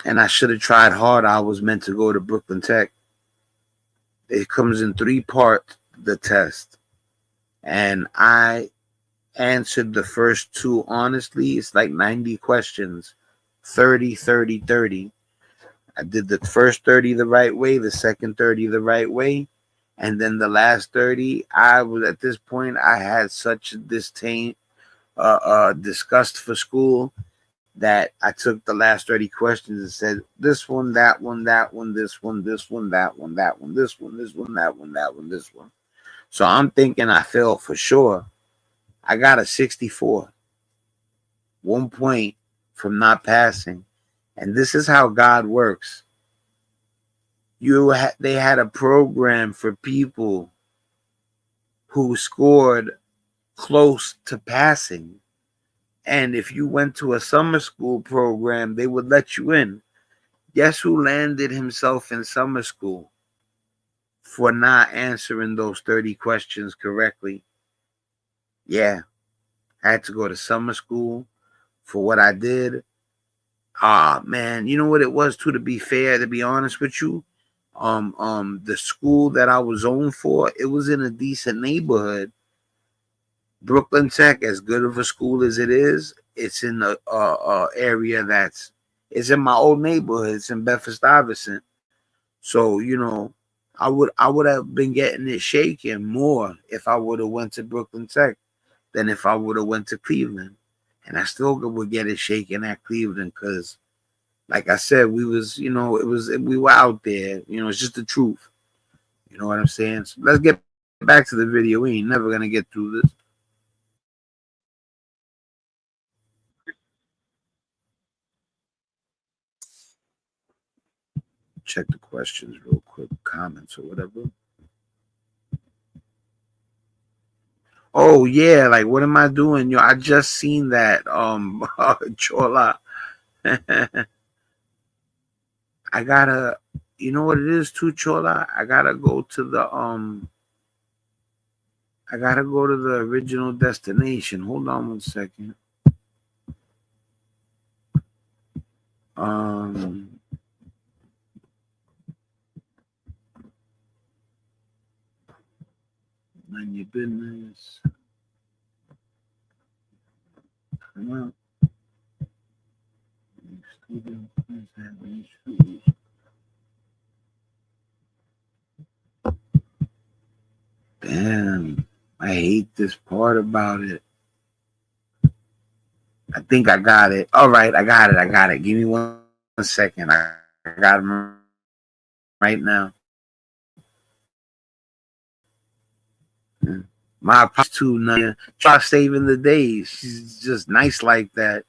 And I should have tried hard. I was meant to go to Brooklyn Tech. It comes in 3 parts, the test. And I answered the first two honestly. It's like 90 questions, 30, 30, 30. I did the first 30 the right way, the second 30 the right way. And then the last 30, I was at this point, I had such a disgust for school that I took the last 30 questions and said, this one, that one, that one, this one, this one, that one, that one, this one, this one, that one, that one, this one. So I'm thinking I failed for sure. I got a 64, 1 point from not passing. And this is how God works. They had a program for people who scored close to passing. And if you went to a summer school program, they would let you in. Guess who landed himself in summer school for not answering those 30 questions correctly? Yeah, I had to go to summer school for what I did. Ah, man, you know what it was too, to be fair, to be honest with you? The school that I was zoned for, it was in a decent neighborhood. Brooklyn Tech, as good of a school as it is, it's in a area it's in my old neighborhood. It's in Bedford Stuyvesant. So I would have been getting it shaken more if I would have went to Brooklyn Tech than if I would have went to Cleveland, and I still would get it shaken at Cleveland because, like I said, we were out there. It's just the truth. You know what I'm saying? So let's get back to the video. We ain't never gonna get through this. Check the questions real quick, comments or whatever. Oh yeah, like what am I doing? I just seen that Chola. I gotta, you know what it is too, Chola? I gotta go to the original destination. Hold on 1 second. Um Mind your business. Come on. Damn, I hate this part about it. I think I got it. All right, I got it. I got it. Give me 1 second. I got him right now. My apologies to Naya. Try saving the days. She's just nice like that.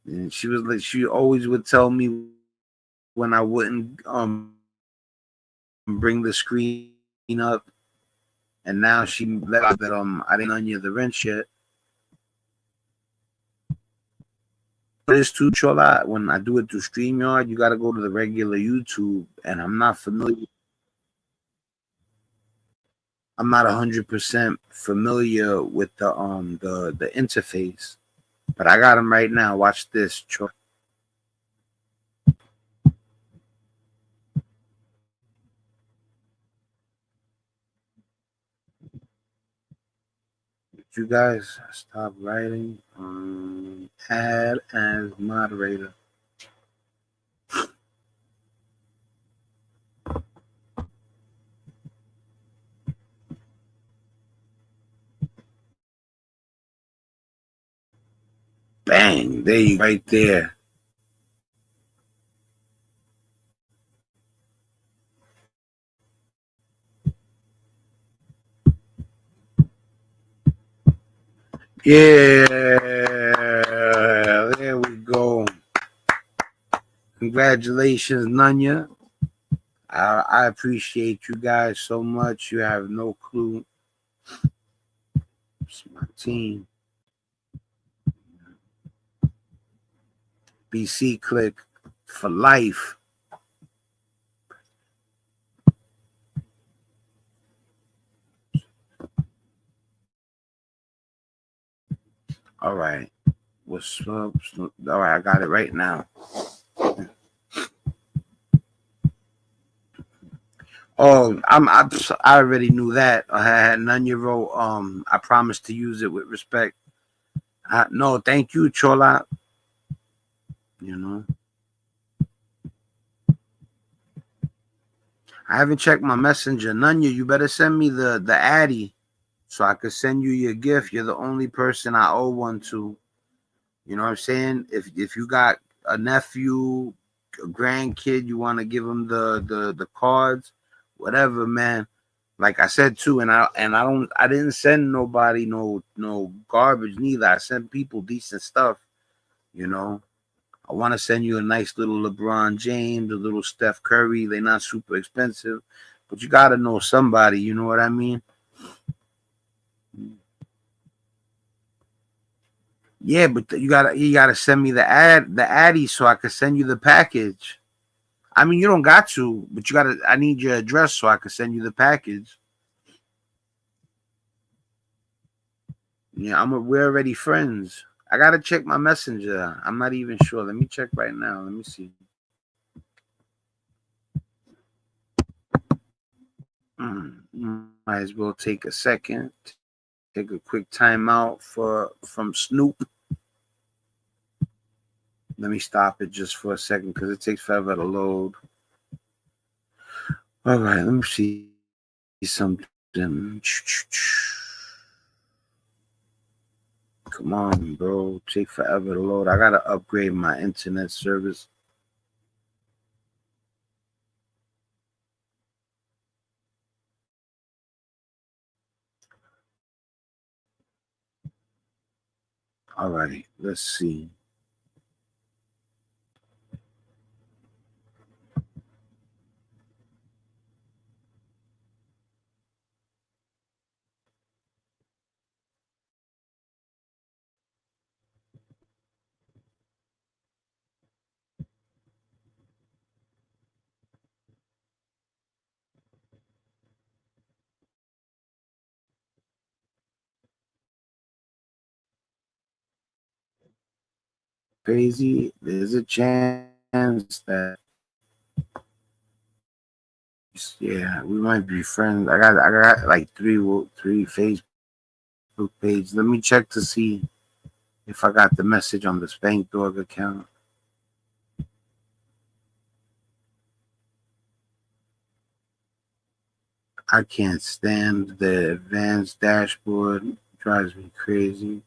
And she always would tell me when I wouldn't bring the screen up, and now she let out that I didn't onion the rent yet. This too, Chola, when I do it through StreamYard, you got to go to the regular YouTube, and I'm not familiar. I'm not 100% familiar with the interface, but I got him right now. Watch this, Chola. You guys stop writing. Add as moderator. Bang! There you right there. Yeah, there we go. Congratulations, Nunya. I appreciate you guys so much. You have no clue. It's my team. BC Click for life. All right. What's up? All right, I got it right now. Oh, I already knew that. I had Nunya wrote. I promised to use it with respect. No, thank you, Chola. You know, I haven't checked my messenger. Nunya, you better send me the Addy so I could send you your gift. You're the only person I owe one to. You know what I'm saying? If you got a nephew, a grandkid, you want to give them the cards, whatever, man. Like I said too, and I didn't send nobody no garbage neither. I sent people decent stuff. You know, I want to send you a nice little LeBron James, a little Steph Curry. They're not super expensive, but you got to know somebody. You know what I mean? Yeah, but you gotta send me the Addy so I can send you the package. I mean, you don't got to, but you gotta. I need your address so I can send you the package. Yeah, we're already friends. I gotta check my messenger. I'm not even sure. Let me check right now. Let me see. Might as well take a second. Take a quick timeout from Snoop. Let me stop it just for a second because it takes forever to load. All right, let me see something. Come on, bro. Take forever to load. I gotta upgrade my internet service. All right, let's see. Crazy. There's a chance that yeah, we might be friends. I got like three Facebook pages. Let me check to see if I got the message on the Spankdog account. I can't stand the advanced dashboard. It drives me crazy.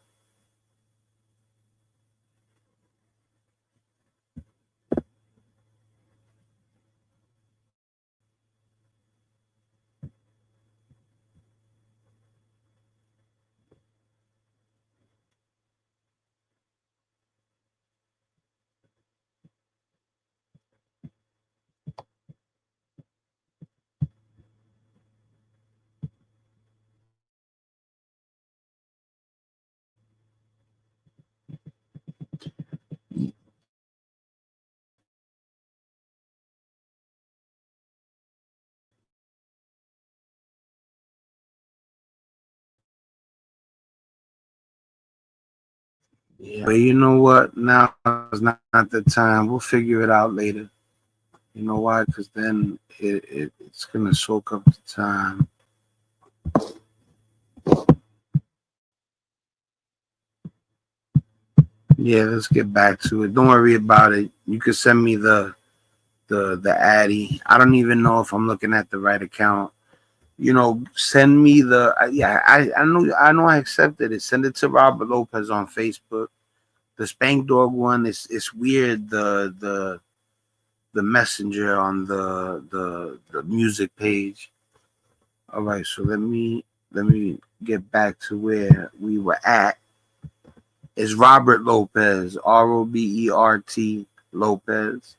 Yeah, but you know what? Now is not the time. We'll figure it out later. You know why? Because then it's gonna soak up the time. Yeah, let's get back to it. Don't worry about it. You can send me the Addy. I don't even know if I'm looking at the right account. You know, send me the yeah. I know I accepted it. Send it to Robert Lopez on Facebook. The Spank Dog one is it's weird. The messenger on the music page. All right, so let me get back to where we were at. It's Robert Lopez, Robert Lopez.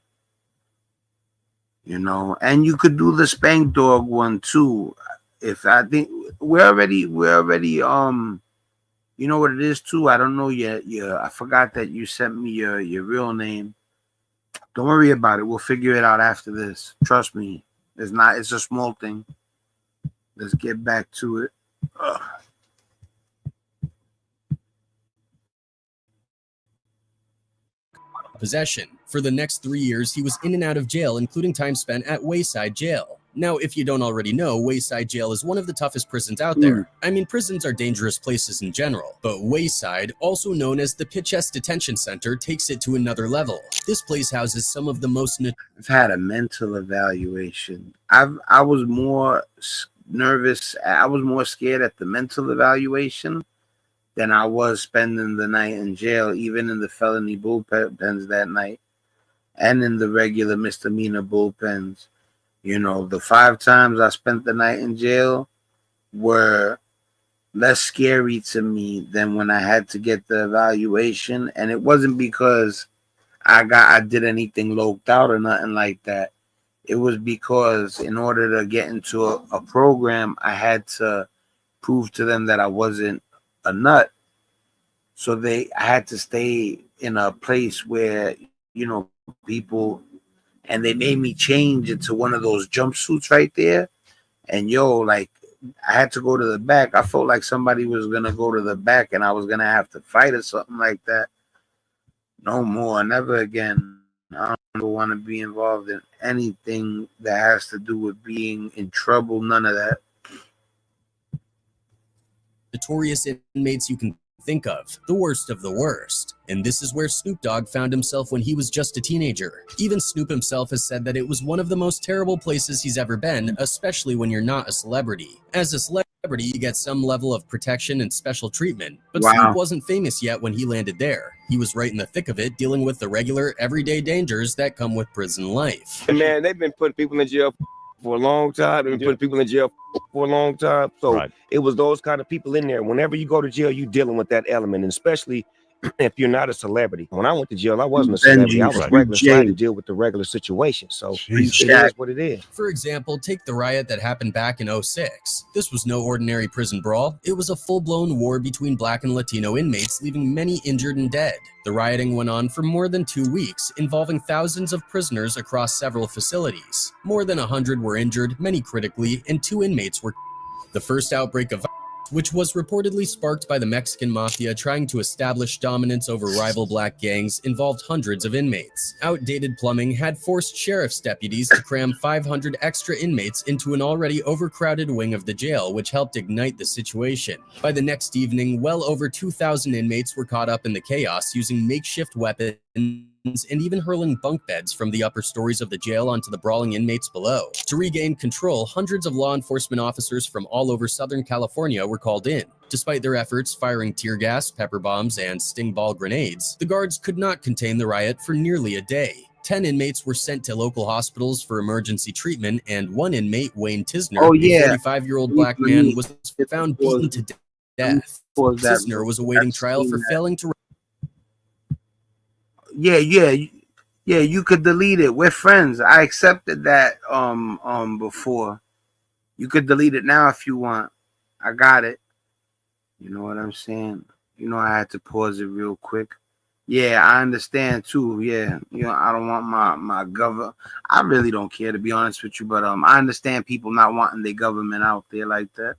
You know, and you could do the Spankdog one too. If I think we're already you know what it is too. I don't know yet. Yeah, I forgot that you sent me your real name. Don't worry about it. We'll figure it out after this. Trust me. It's a small thing. Let's get back to it. Ugh. Possession. For the next 3 years, he was in and out of jail, including time spent at Wayside Jail. Now, if you don't already know, Wayside Jail is one of the toughest prisons out there. I mean, prisons are dangerous places in general, but Wayside, also known as the Pitchess Detention Center, takes it to another level. This place houses some of the most... I've had a mental evaluation. I was more nervous. I was more scared at the mental evaluation than I was spending the night in jail, even in the felony bullpens that night and in the regular misdemeanor bullpens. You know, the 5 times I spent the night in jail were less scary to me than when I had to get the evaluation. And it wasn't because I did anything loped out or nothing like that. It was because in order to get into a program, I had to prove to them that I wasn't a nut. So I had to stay in a place where, you know, people, and they made me change into one of those jumpsuits right there. And like, I had to go to the back. I felt like somebody was going to go to the back and I was going to have to fight or something like that. No more, never again. I don't want to be involved in anything that has to do with being in trouble. None of that. Notorious inmates you can think of, the worst of the worst. And this is where Snoop Dogg found himself when he was just a teenager. Even Snoop himself has said that it was one of the most terrible places he's ever been, especially when you're not a celebrity. As a celebrity, you get some level of protection and special treatment, but Wow. Snoop wasn't famous yet when he landed there. He was right in the thick of it, dealing with the regular, everyday dangers that come with prison life. Man, they've been putting people in jail for a long time. They've been putting people in jail for a long time. So it was those kind of people in there. Whenever you go to jail, you're dealing with that element, and especially if you're not a celebrity. When I went to jail, I wasn't a celebrity. I was regular, so I had to deal with the regular situation. So it is what it is. For example, take the riot that happened back in 2006. This was no ordinary prison brawl. It was a full-blown war between Black and Latino inmates, leaving many injured and dead. The rioting went on for more than 2 weeks, involving thousands of prisoners across several facilities. More than 100 were injured, many critically, and 2 inmates were killed. The first outbreak of which was reportedly sparked by the Mexican mafia trying to establish dominance over rival black gangs, involved hundreds of inmates. Outdated plumbing had forced sheriff's deputies to cram 500 extra inmates into an already overcrowded wing of the jail, which helped ignite the situation. By the next evening, well over 2,000 inmates were caught up in the chaos, using makeshift weapons and even hurling bunk beds from the upper stories of the jail onto the brawling inmates below. To regain control, hundreds of law enforcement officers from all over Southern California were called in. Despite their efforts firing tear gas, pepper bombs, and sting ball grenades, the guards could not contain the riot for nearly a day. 10 inmates were sent to local hospitals for emergency treatment, and 1 inmate, Wayne Tisner, a 45-year-old black man, was found beaten to death. Tisner was awaiting trial for failing to... Yeah, you could delete it. We're friends. I accepted that before. You could delete it now if you want. I got it. You know what I'm saying? You know, I had to pause it real quick. Yeah, I understand too. Yeah, you know, I don't want my government. I really don't care, to be honest with you, but I understand people not wanting their government out there like that.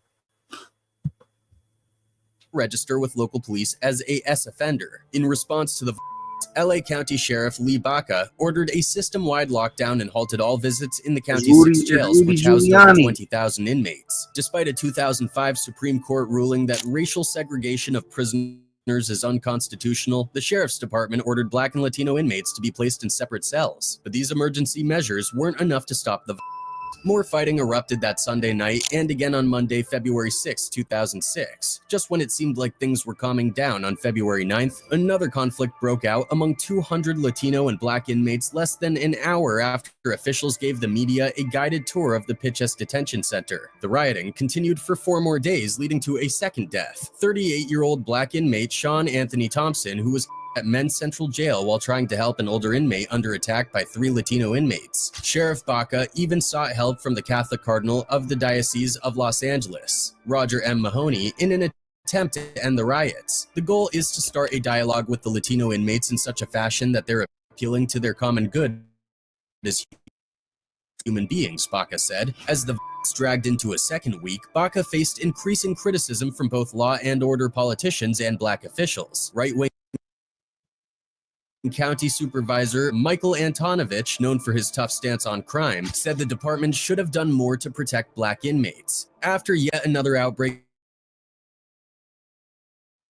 Register with local police as a S offender. In response to the LA County Sheriff Lee Baca ordered a system-wide lockdown and halted all visits in the county's 6 jails, which housed over 20,000 inmates. Despite a 2005 Supreme Court ruling that racial segregation of prisoners is unconstitutional, the Sheriff's Department ordered Black and Latino inmates to be placed in separate cells. But these emergency measures weren't enough to stop the More fighting erupted that Sunday night and again on Monday, February 6, 2006. Just when it seemed like things were calming down on February 9th, another conflict broke out among 200 Latino and Black inmates less than an hour after officials gave the media a guided tour of the Pitchess Detention Center. The rioting continued for 4 more days, leading to a second death. 38-year-old Black inmate Sean Anthony Thompson, who was at Men's Central Jail while trying to help an older inmate under attack by 3 Latino inmates. Sheriff Baca even sought help from the Catholic Cardinal of the Diocese of Los Angeles, Roger M. Mahoney, in an attempt to end the riots. The goal is to start a dialogue with the Latino inmates in such a fashion that they're appealing to their common good as human beings, Baca said. As the violence dragged into a second week, Baca faced increasing criticism from both law and order politicians and Black officials. Right-wing County Supervisor Michael Antonovich, known for his tough stance on crime, said the department should have done more to protect Black inmates. After yet another outbreak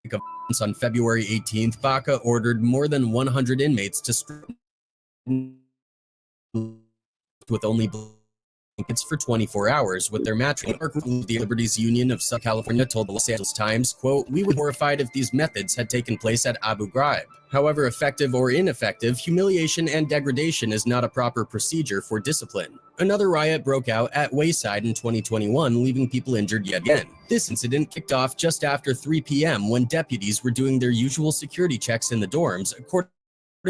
of violence on February 18th, Baca ordered more than 100 inmates to strip with only blankets for 24 hours with their mattress. The Liberties Union of Southern California told the Los Angeles Times, quote, "We would be horrified if these methods had taken place at Abu Ghraib. However effective or ineffective, humiliation and degradation is not a proper procedure for discipline." Another riot broke out at Wayside in 2021, leaving people injured yet again. This incident kicked off just after 3 p.m. when deputies were doing their usual security checks in the dorms, according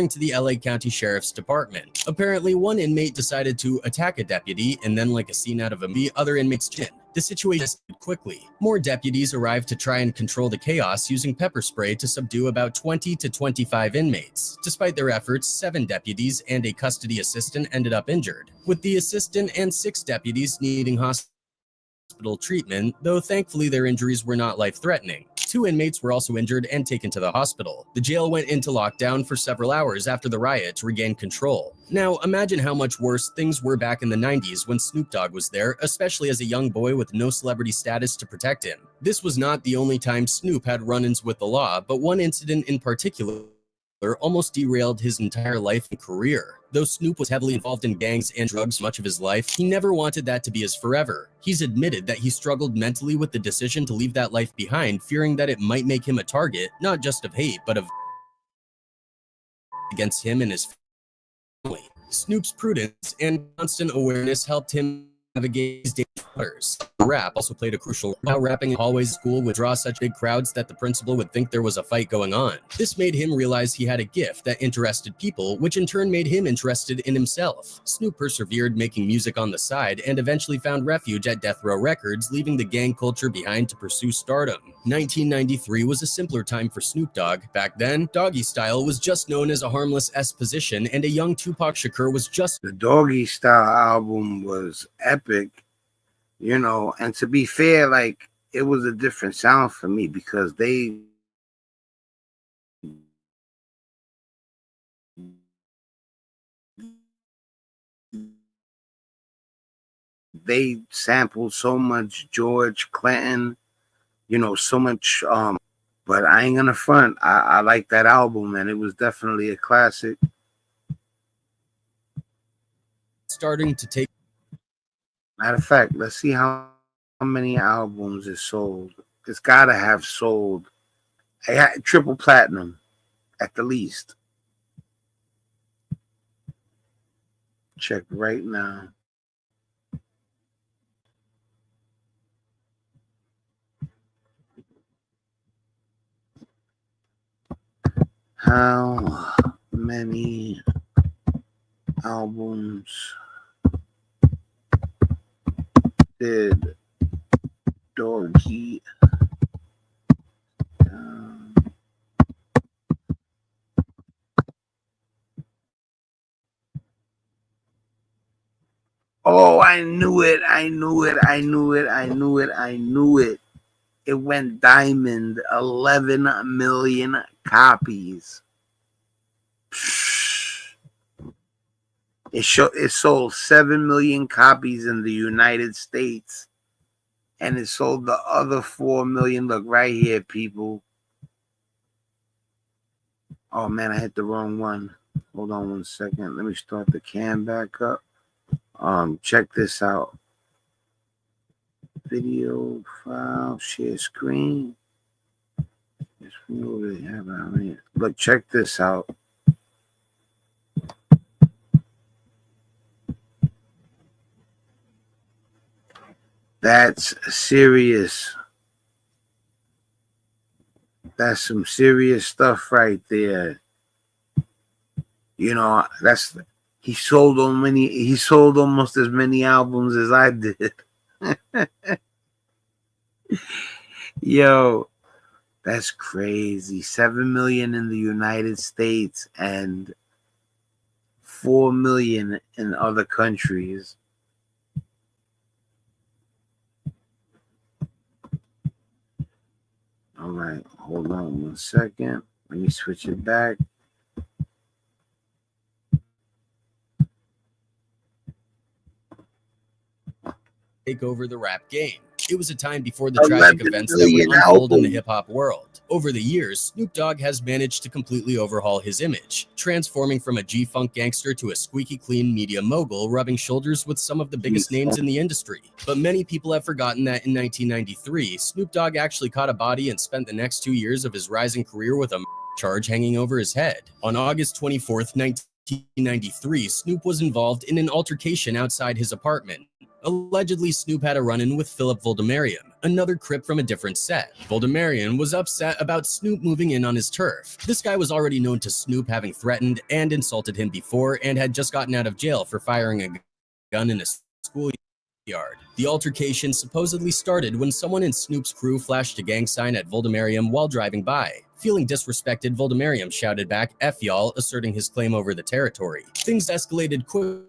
to the LA County Sheriff's Department. Apparently, one inmate decided to attack a deputy, and then, like a scene out of the other inmate's chin. The situation escalated quickly. More deputies arrived to try and control the chaos using pepper spray to subdue about 20 to 25 inmates. Despite their efforts, 7 deputies and a custody assistant ended up injured, with the assistant and 6 deputies needing hospital treatment, though thankfully their injuries were not life-threatening. 2 inmates were also injured and taken to the hospital. The jail went into lockdown for several hours after the riot to regain control. Now, imagine how much worse things were back in the 90s when Snoop Dogg was there, especially as a young boy with no celebrity status to protect him. This was not the only time Snoop had run-ins with the law, but one incident in particular almost derailed his entire life and career. Though Snoop was heavily involved in gangs and drugs much of his life, he never wanted that to be his forever. He's admitted that he struggled mentally with the decision to leave that life behind, fearing that it might make him a target, not just of hate, but of against him and his family. Snoop's prudence and constant awareness helped him navigate his waters. Rap also played a crucial role. Rapping in hallways of school would draw such big crowds that the principal would think there was a fight going on. This made him realize he had a gift that interested people, which in turn made him interested in himself. Snoop persevered, making music on the side, and eventually found refuge at Death Row Records, leaving the gang culture behind to pursue stardom. 1993 was a simpler time for Snoop Dogg. Back then, Doggy Style was just known as a harmless S-position, and a young Tupac Shakur was just... The Doggy Style album was epic, you know, and to be fair, like, it was a different sound for me because they sampled so much George Clinton, you know, so much, but I ain't gonna front. I like that album, and it was definitely a classic. starting to take... Matter of fact, let's see how many albums it sold. It's gotta have sold triple platinum at the least. Check right now. How many albums did Doggy Oh, I knew it. It went diamond, 11 million copies. It sold 7 million copies in the United States, and it sold the other 4 million. Look right here, people. Oh man, I hit the wrong one. Hold on one second. Let me start the cam back up. Check this out. Video file, share screen. Look, check this out. That's serious. That's some serious stuff right there. You know, he sold almost as many albums as I did. Yo, that's crazy. 7 million in the United States and 4 million in other countries. All right, hold on 1 second. Let me switch it back. Take over the rap game. It was a time before the tragic events that would unfold in the hip-hop world. Over the years, Snoop Dogg has managed to completely overhaul his image, transforming from a G-Funk gangster to a squeaky clean media mogul, rubbing shoulders with some of the biggest names in the industry. But many people have forgotten that in 1993, Snoop Dogg actually caught a body and spent the next 2 years of his rising career with a charge hanging over his head. On August 24th, 1993, Snoop was involved in an altercation outside his apartment. Allegedly, Snoop had a run-in with Philip Voldemariam, another Crip from a different set. Voldemariam was upset about Snoop moving in on his turf. This guy was already known to Snoop, having threatened and insulted him before, and had just gotten out of jail for firing a gun in a schoolyard. The altercation supposedly started when someone in Snoop's crew flashed a gang sign at Voldemariam while driving by. Feeling disrespected, Voldemariam shouted back, "F y'all," asserting his claim over the territory. Things escalated quickly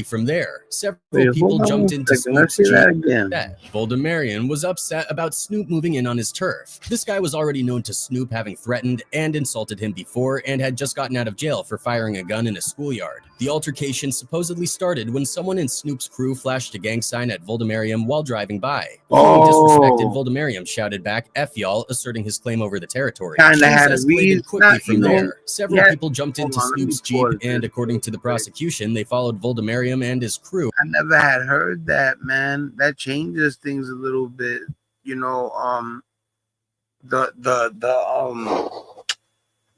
from there. Several people jumped into Snoop's Jeep. Voldemariam was upset about Snoop moving in on his turf. This guy was already known to Snoop, having threatened and insulted him before, and had just gotten out of jail for firing a gun in a schoolyard. The altercation supposedly started when someone in Snoop's crew flashed a gang sign at Voldemariam while driving by. Feeling disrespected, Voldemariam shouted back, "F y'all," asserting his claim over the territory. Things escalated quickly from there. Several people jumped into Snoop's Jeep, and according to the prosecution, they followed Voldemariam and his crew. I never had heard that, man. That changes things a little bit. You know,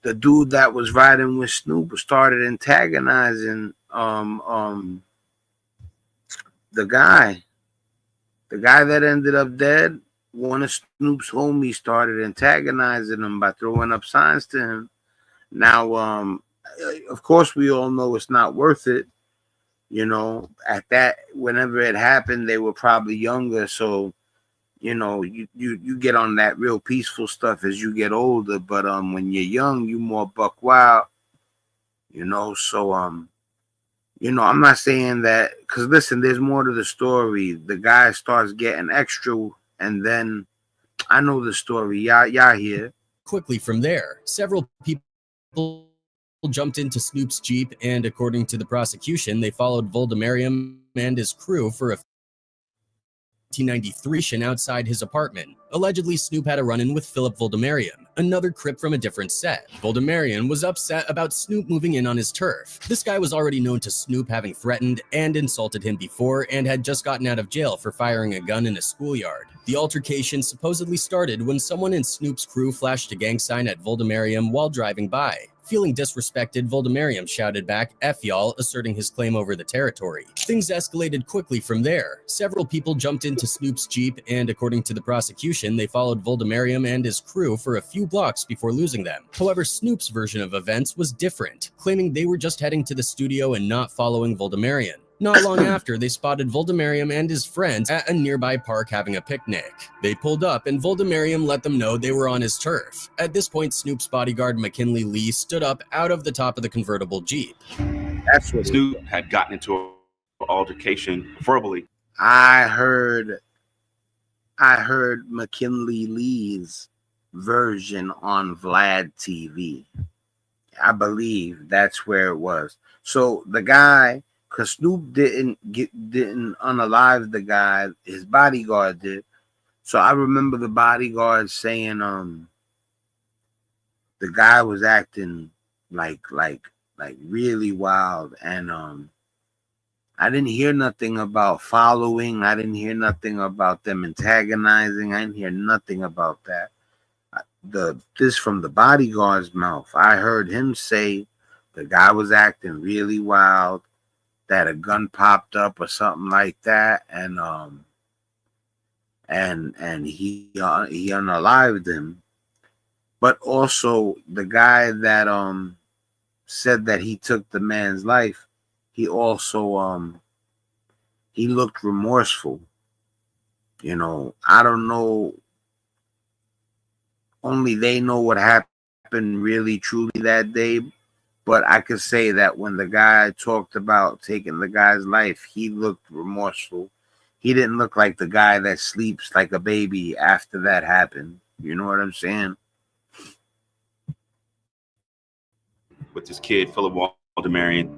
the dude that was riding with Snoop started antagonizing the guy that ended up dead. One of Snoop's homies started antagonizing him by throwing up signs to him. Now, of course, we all know it's not worth it. You know, whenever it happened, they were probably younger. So, you know, you get on that real peaceful stuff as you get older. But when you're young, you more buck wild. You know, so you know, I'm not saying that, because listen, there's more to the story. The guy starts getting extra, and then I know the story. Y'all hear. Quickly from there, several people jumped into Snoop's Jeep, and according to the prosecution, they followed Voldemariam and his crew for a 1993 outside his apartment. Allegedly, Snoop had a run-in with Philip Voldemariam, another Crip from a different set. Voldemariam was upset about Snoop moving in on his turf. This guy was already known to Snoop, having threatened and insulted him before, and had just gotten out of jail for firing a gun in a schoolyard. The altercation supposedly started when someone in Snoop's crew flashed a gang sign at Voldemariam while driving by. Feeling disrespected, Voldemariam shouted back, "F y'all," asserting his claim over the territory. Things escalated quickly from there. Several people jumped into Snoop's Jeep, and according to the prosecution, they followed Voldemariam and his crew for a few blocks before losing them. However, Snoop's version of events was different, claiming they were just heading to the studio and not following Voldemariam. Not long after, they spotted Voldemariam and his friends at a nearby park having a picnic. They pulled up, and Voldemariam let them know they were on his turf. At this point, Snoop's bodyguard McKinley Lee stood up out of the top of the convertible Jeep. That's what Snoop had gotten into an altercation verbally. I heard McKinley Lee's version on Vlad TV. I believe that's where it was. So the guy, because Snoop didn't unalive the guy, his bodyguard did. So I remember the bodyguard saying the guy was acting like really wild, and I didn't hear nothing about following. I didn't hear nothing about them antagonizing. I didn't hear nothing about that. This from the bodyguard's mouth. I heard him say the guy was acting really wild, that a gun popped up or something like that, and he unalived him. But also the guy that said that he took the man's life, he also he looked remorseful. You know, I don't know. Only they know what happened really truly that day. But I could say that when the guy talked about taking the guy's life, he looked remorseful. He didn't look like the guy that sleeps like a baby after that happened. You know what I'm saying? With this kid, Philip Waldemarian.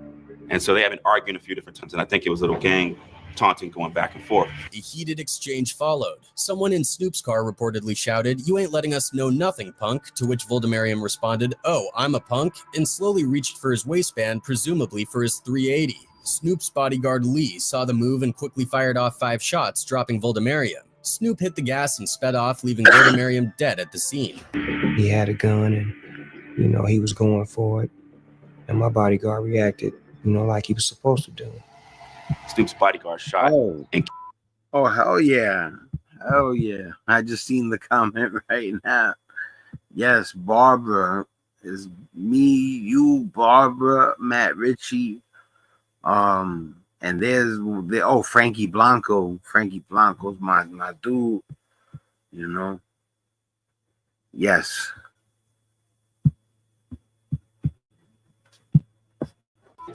And so they have been arguing a few different times. And I think it was a little gang taunting going back and forth. A heated exchange followed. Someone in Snoop's car reportedly shouted, "You ain't letting us know nothing, punk," to which Voldemariam responded, "Oh, I'm a punk," and slowly reached for his waistband, presumably for his 380. Snoop's bodyguard Lee saw the move and quickly fired off 5 shots, dropping Voldemariam. Snoop hit the gas and sped off, leaving Voldemariam dead at the scene. He had a gun and, you know, he was going for it. And my bodyguard reacted, you know, like he was supposed to do. Snoop's bodyguard shot. Oh, hell yeah. Hell yeah. I just seen the comment right now. Yes, Barbara is me, you, Barbara, Matt Ritchie. And there's Frankie Blanco. Frankie Blanco's my dude. You know. Yes.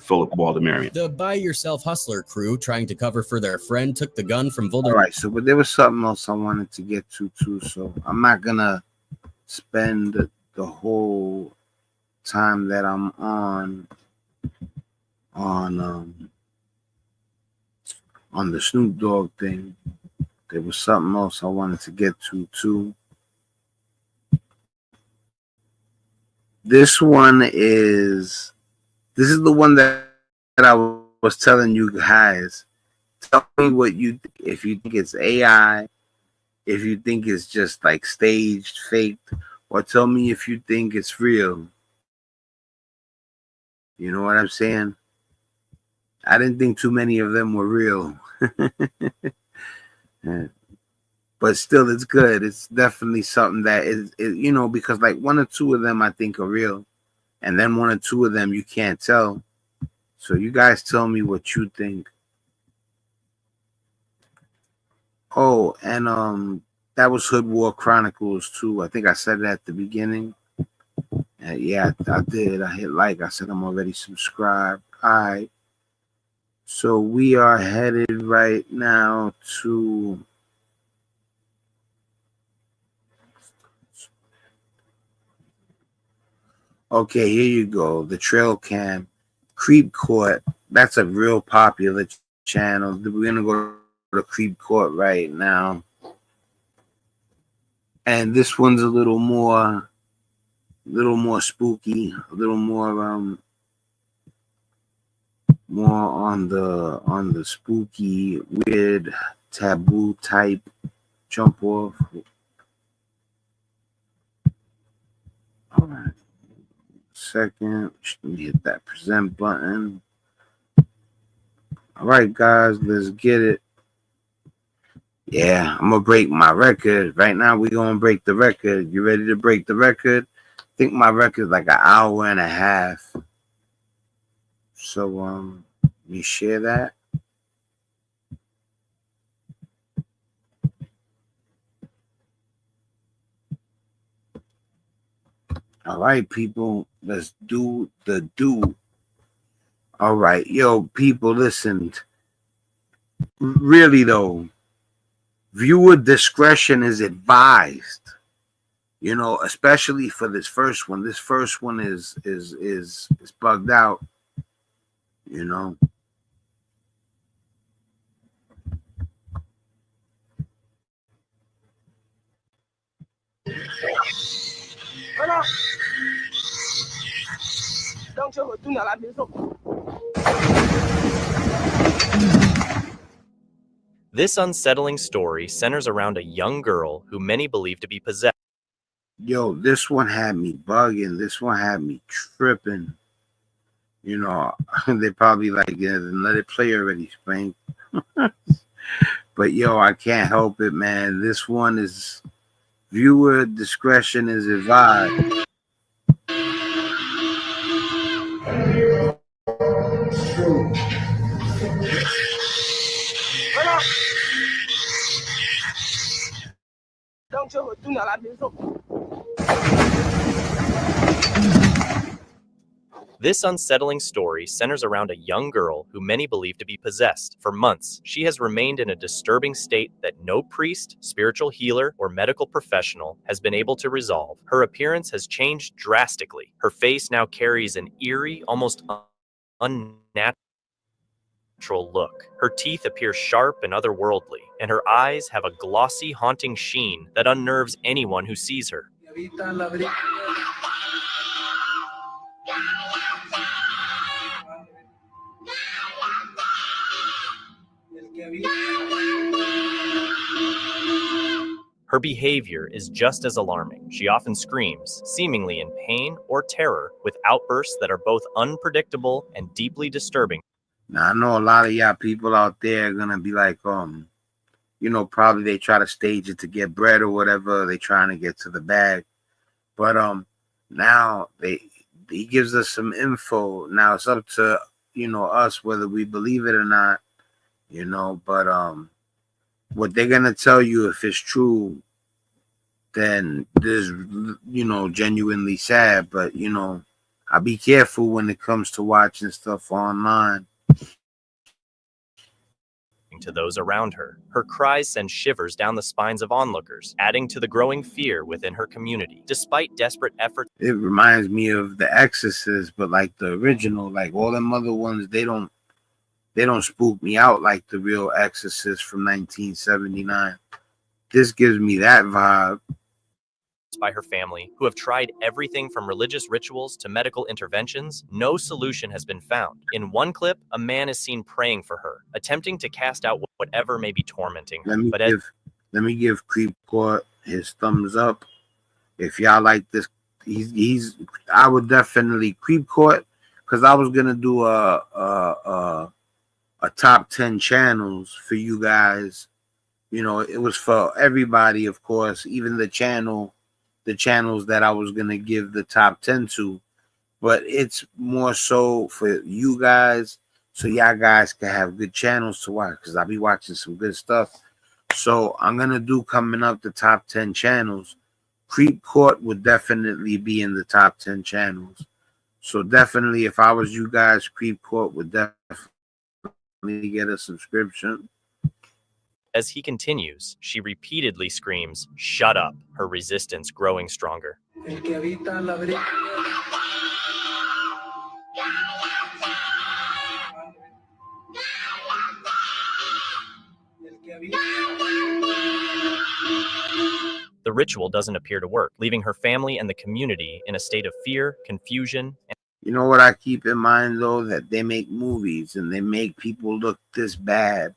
Philip Waldemarian. The Buy Yourself Hustler crew, trying to cover for their friend, took the gun from Voldemariam. All right, so but there was something else I wanted to get to too, so I'm not gonna spend the whole time that I'm on the Snoop Dogg thing. There was something else I wanted to get to too. This is the one that I was telling you guys. Tell me what if you think it's AI, if you think it's just like staged, faked, or tell me if you think it's real. You know what I'm saying? I didn't think too many of them were real. But still, it's good. It's definitely something that is, you know, because like 1 or 2 of them I think are real. And then 1 or 2 of them you can't tell. So you guys tell me what you think. Oh, and that was Hood War Chronicles too. I think I said it at the beginning. Yeah, I did. I hit like. I said I'm already subscribed. All right. So we are headed right now to okay, here you go. The Trail Cam. Creep Court. That's a real popular channel. We're gonna go to Creep Court right now. And this one's a little more spooky, a little more on the spooky, weird, taboo type jump off. All right. Second, let me hit that present button. All right, guys, let's get it. Yeah, I'm gonna break my record right now. We're gonna break the record. You ready to break the record? I think my record's like 1.5 hours. So let me share that. All right, people, let's do the do. All right, yo, people, listen. Really though, viewer discretion is advised. You know, especially for this first one. This first one is bugged out. You know. This unsettling story centers around a young girl who many believe to be possessed. Yo, this one had me bugging. This one had me tripping. You know, they probably like, yeah, then let it play already, Spank. But yo, I can't help it, man. This one is viewer discretion is advised. This unsettling story centers around a young girl who many believe to be possessed. For months, she has remained in a disturbing state that no priest, spiritual healer, or medical professional has been able to resolve. Her appearance has changed drastically. Her face now carries an eerie, almost unnatural look. Her teeth appear sharp and otherworldly, and her eyes have a glossy, haunting sheen that unnerves anyone who sees her. Her behavior is just as alarming. She often screams, seemingly in pain or terror, with outbursts that are both unpredictable and deeply disturbing. Now I know a lot of y'all people out there are gonna be like, you know, probably they try to stage it to get bread or whatever. They trying to get to the bag. But now he gives us some info. Now it's up to, you know, us whether we believe it or not, you know, but what they're gonna tell you, if it's true, then this, you know, genuinely sad. But you know, I be careful when it comes to watching stuff online. To those around her. Her cries send shivers down the spines of onlookers, adding to the growing fear within her community. Despite desperate efforts, It reminds me of The Exorcist, but like the original, like all them other ones, they don't spook me out like the real Exorcist from 1979. This gives me that vibe. by her family, who have tried everything from religious rituals to medical interventions, no solution has been found. In one clip, a man is seen praying for her, attempting to cast out whatever may be tormenting her. Let me give Creep Court his thumbs up. If y'all like this, I would definitely Creep Court, because I was gonna do a top 10 channels for you guys. You know, it was for everybody, of course, even the channels that I was gonna give the top 10 to, but it's more so for you guys, so y'all guys can have good channels to watch, because I'll be watching some good stuff. So I'm gonna do, coming up, the top 10 channels. Creep Court would definitely be in the top 10 channels. So definitely, if I was you guys, Creep Court would definitely get a subscription. As he continues, she repeatedly screams, "Shut up," her resistance growing stronger. The ritual doesn't appear to work, leaving her family and the community in a state of fear, confusion, and you know what I keep in mind, though, that they make movies and they make people look this bad.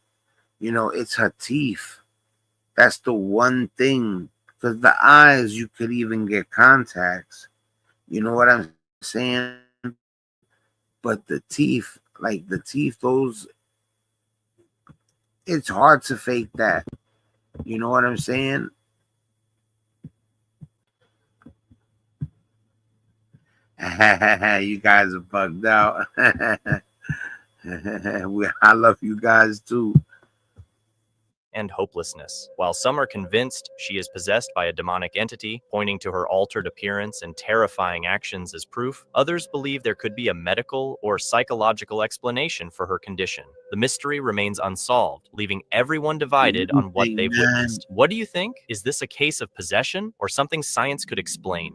You know, it's her teeth. That's the one thing. Because the eyes, you could even get contacts. You know what I'm saying? But the teeth, like the teeth, those, it's hard to fake that. You know what I'm saying? You guys are bugged out. I love you guys too. and hopelessness. While some are convinced she is possessed by a demonic entity, pointing to her altered appearance and terrifying actions as proof, others believe there could be a medical or psychological explanation for her condition. The mystery remains unsolved, leaving everyone divided on what they've witnessed. What do you think? Is this a case of possession or something science could explain?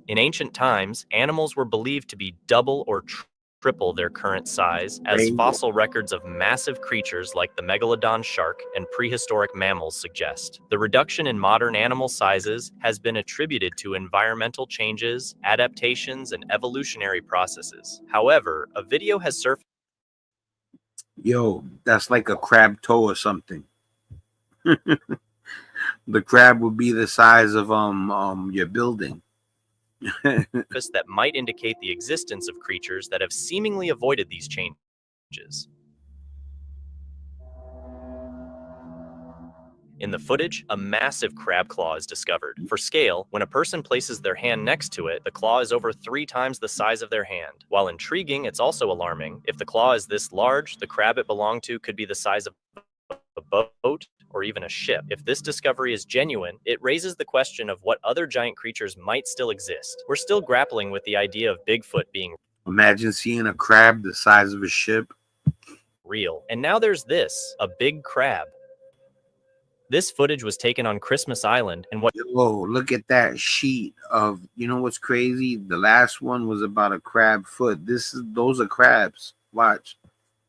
In ancient times, animals were believed to be double or triple their current size, as fossil records of massive creatures like the megalodon shark and prehistoric mammals suggest. The reduction in modern animal sizes has been attributed to environmental changes, adaptations, and evolutionary processes. However, a video has surfaced. Yo, that's like a crab toe or something. The crab would be the size of your building. That might indicate the existence of creatures that have seemingly avoided these changes. In the footage, a massive crab claw is discovered. For scale, when a person places their hand next to it, the claw is over 3 times the size of their hand. While intriguing, it's also alarming. If the claw is this large, the crab it belonged to could be the size of a boat or even a ship. If this discovery is genuine, it raises the question of what other giant creatures might still exist. We're still grappling with the idea of Bigfoot being Imagine seeing a crab the size of a ship. real. And now there's this, a big crab. This footage was taken on Christmas Island, and what Whoa, look at that sheet of, you know what's crazy? The last one was about a crab foot. Those are crabs. Watch.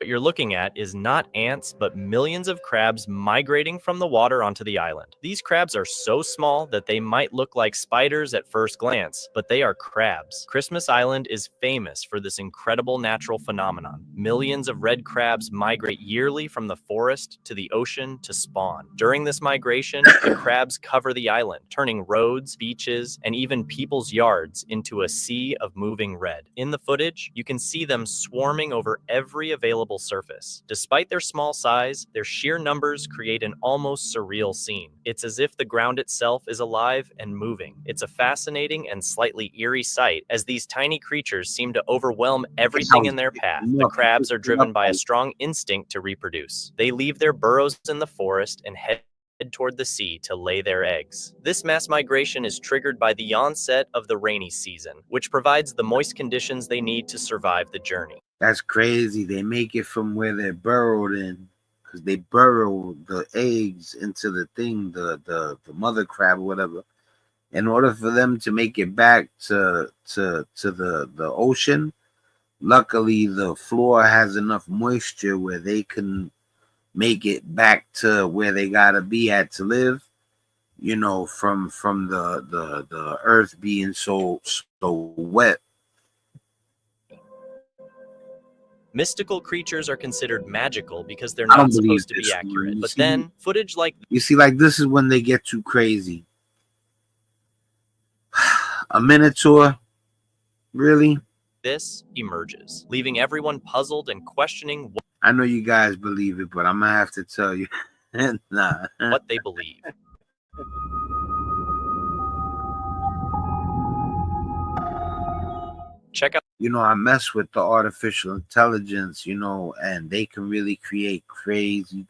you're looking at is not ants, but millions of crabs migrating from the water onto the island. These crabs are so small that they might look like spiders at first glance, but they are crabs. Christmas Island is famous for this incredible natural phenomenon. Millions of red crabs migrate yearly from the forest to the ocean to spawn. During this migration, the crabs cover the island, turning roads, beaches, and even people's yards into a sea of moving red. In the footage, you can see them swarming over every available surface. Despite their small size, their sheer numbers create an almost surreal scene. It's as if the ground itself is alive and moving. It's a fascinating and slightly eerie sight, as these tiny creatures seem to overwhelm everything in their path. The crabs are driven by a strong instinct to reproduce. They leave their burrows in the forest and head toward the sea to lay their eggs. This mass migration is triggered by the onset of the rainy season, which provides the moist conditions they need to survive the journey. That's crazy. They make it from where they're burrowed in, because they burrow the eggs into the thing, the mother crab or whatever. In order for them to make it back to the ocean, luckily the floor has enough moisture where they can make it back to where they gotta be at to live. You know, from the earth being so wet. Mystical creatures are considered magical because they're I don't not believe supposed to be this one. accurate. You But see- then, footage like You see, like this is when they get too crazy. A minotaur, really? this emerges, leaving everyone puzzled and questioning I know you guys believe it, but I'm gonna have to tell you, nah. what they believe. Check out You know, I mess with the artificial intelligence, you know, and they can really create crazy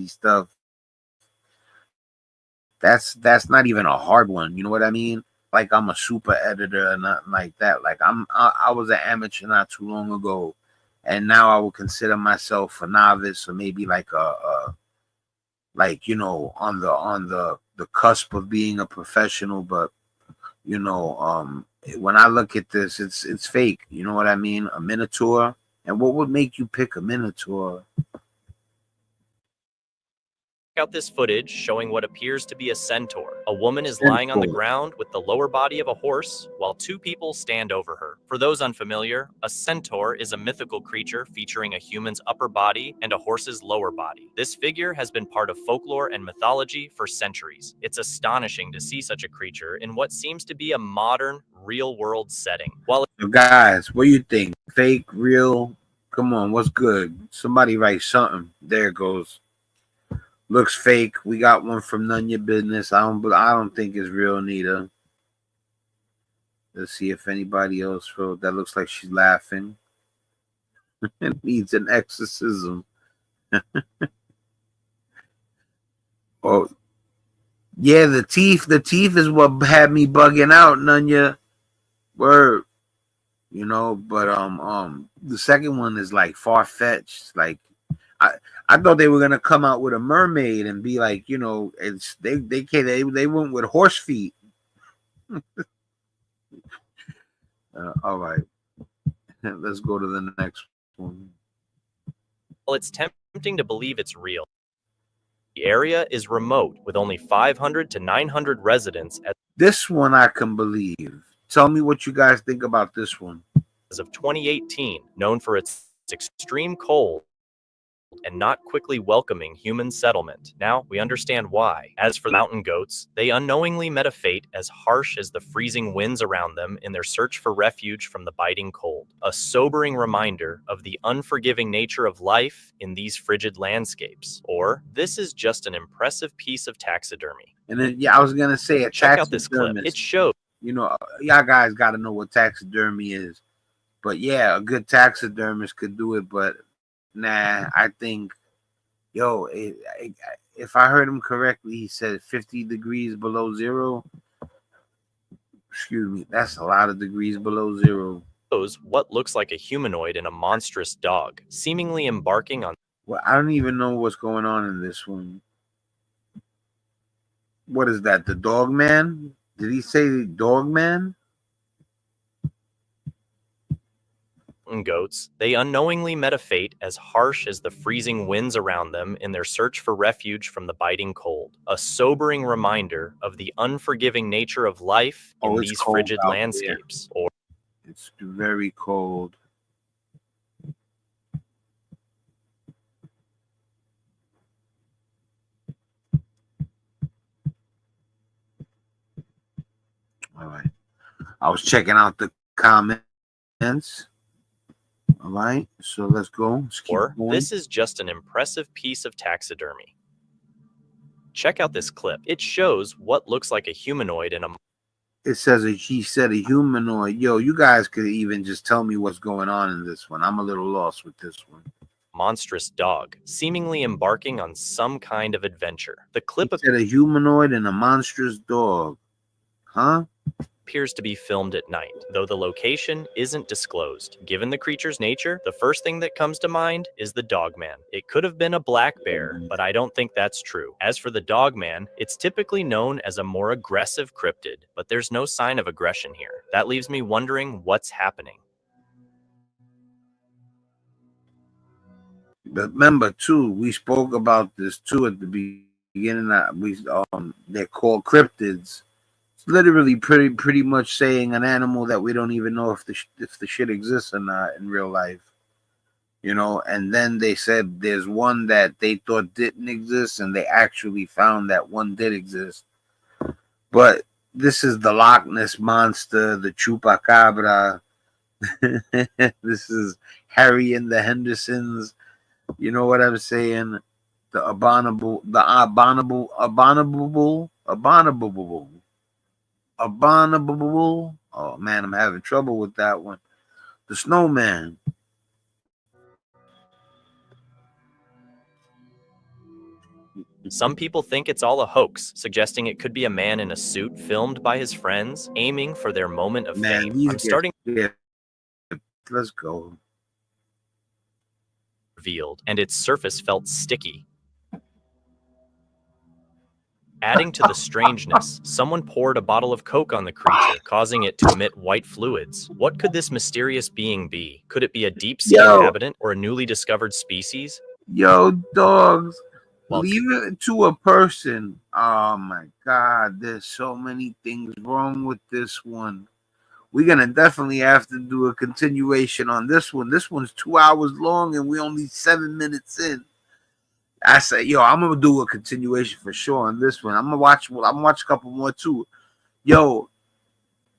stuff. That's not even a hard one. You know what I mean? Like I'm a super editor or nothing like that. Like I was an amateur not too long ago, and now I would consider myself a novice or maybe like like, you know, on the cusp of being a professional. But you know, when I look at this, it's fake. You know what I mean? A minotaur. And what would make you pick a minotaur? out this footage showing what appears to be a centaur. A woman is lying on the ground with the lower body of a horse, while 2 people stand over her. For those unfamiliar, a centaur is a mythical creature featuring a human's upper body and a horse's lower body. This figure has been part of folklore and mythology for centuries. It's astonishing to see such a creature in what seems to be a modern, real-world setting. While So guys, what do you think? Fake, real? Come on, what's good? Somebody write something. There it goes. Looks fake. We got one from None Your Business. I don't think it's real neither. Let's see if anybody else wrote. That looks like she's laughing. It needs an exorcism. Oh, yeah, the teeth. The teeth is what had me bugging out, Nunya. Word. You know, but the second one is like far-fetched. Like I thought they were gonna come out with a mermaid and be like, you know, it's they went with horse feet. All right, let's go to the next one. While it's tempting to believe it's real, the area is remote with only 500 to 900 residents. This one I can believe. Tell me what you guys think about this one. of 2018, known for its extreme cold and not quickly welcoming human settlement. Now, we understand why. As for mountain goats, they unknowingly met a fate as harsh as the freezing winds around them in their search for refuge from the biting cold. A sobering reminder of the unforgiving nature of life in these frigid landscapes. Or, this is just an impressive piece of taxidermy. And then, yeah, I was gonna say a Check out this clip. taxidermist. It shows. You know, y'all guys got to know what taxidermy is. But yeah, a good taxidermist could do it. But nah, I think, if I heard him correctly, he said 50 degrees below zero. Excuse me, that's a lot of degrees below zero. What looks like a humanoid and a monstrous dog, seemingly embarking on. Well, I don't even know what's going on in this one. What is that? The dog man? Did he say dog man? Goats, they unknowingly met a fate as harsh as the freezing winds around them in their search for refuge from the biting cold. A sobering reminder of the unforgiving nature of life in these frigid landscapes. Or it's very cold. All right. I was checking out the comments. All right, so let's go. Let's keep going. This is just an impressive piece of taxidermy. Check out this clip. It shows what looks like a humanoid and a. It says he said a humanoid. Yo, you guys could even just tell me what's going on in this one. I'm a little lost with this one. Monstrous dog, seemingly embarking on some kind of adventure. The clip said a humanoid and a monstrous dog. Huh? Appears to be filmed at night, though the location isn't disclosed. Given the creature's nature, the first thing that comes to mind is the dogman. It could have been a black bear, but I don't think that's true. As for the dogman, it's typically known as a more aggressive cryptid, but there's no sign of aggression here. That leaves me wondering what's happening. But remember, too, we spoke about this too at the beginning. They're called cryptids. Literally pretty much saying an animal that we don't even know if the shit exists or not in real life, you know. And then they said there's one that they thought didn't exist, and they actually found that one did exist. But this is the Loch Ness monster, the chupacabra. This is Harry and the Hendersons. You know what I'm saying? The abominable. Oh man, I'm having trouble with that one. The snowman. Some people think it's all a hoax, suggesting it could be a man in a suit filmed by his friends, aiming for their moment of fame. I'm starting. Yeah. Let's go. Revealed, and its surface felt sticky. Adding to the strangeness, someone poured a bottle of Coke on the creature, causing it to emit white fluids. What could this mysterious being be? Could it be a deep-sea inhabitant or a newly discovered species? Yo, dogs, leave it to a person. Oh my God, there's so many things wrong with this one. We're gonna definitely have to do a continuation on this one. This one's 2 hours long, and we're only 7 minutes in. I say, yo, I'm gonna do a continuation for sure on this one. I'm gonna watch a couple more too. Yo,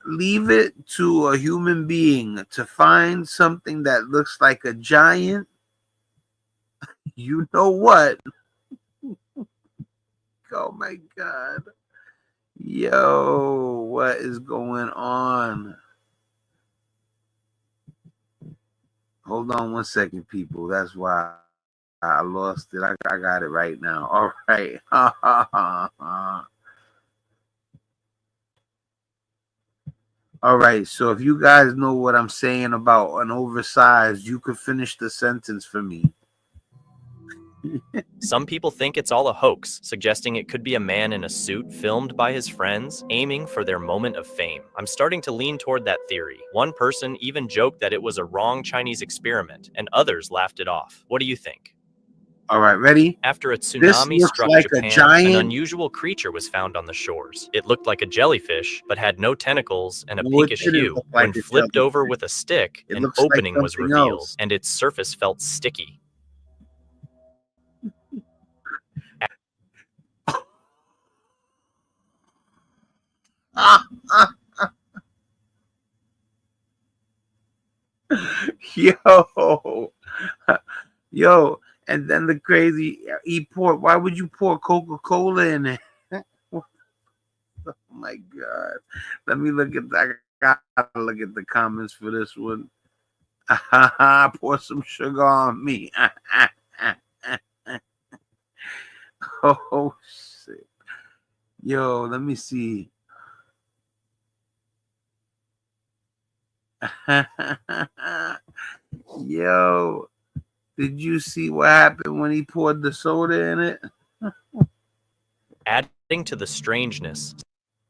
leave it to a human being to find something that looks like a giant. You know what? Oh my God. Yo, what is going on? Hold on 1 second, people. That's why I lost it. I got it right now. All right. All right. So if you guys know what I'm saying about an oversized, you could finish the sentence for me. Some people think it's all a hoax, suggesting it could be a man in a suit filmed by his friends, aiming for their moment of fame. I'm starting to lean toward that theory. One person even joked that it was a wrong Chinese experiment, and others laughed it off. What do you think? All right, ready? After a This tsunami looks struck like a Japan, giant. an unusual creature was found on the shores. It looked like a jellyfish, but had no tentacles and a Well, it pinkish didn't hue. look like When a flipped over jellyfish. with a stick, It an looks like opening was something revealed, else. and its surface felt sticky. Yo, yo, and then the crazy he poured. Why would you pour Coca-Cola in it? Oh my God! Let me look at that. I gotta look at the comments for this one. Pour some sugar on me. Oh shit! Yo, let me see. Yo, did you see what happened when he poured the soda in it? Adding to the strangeness,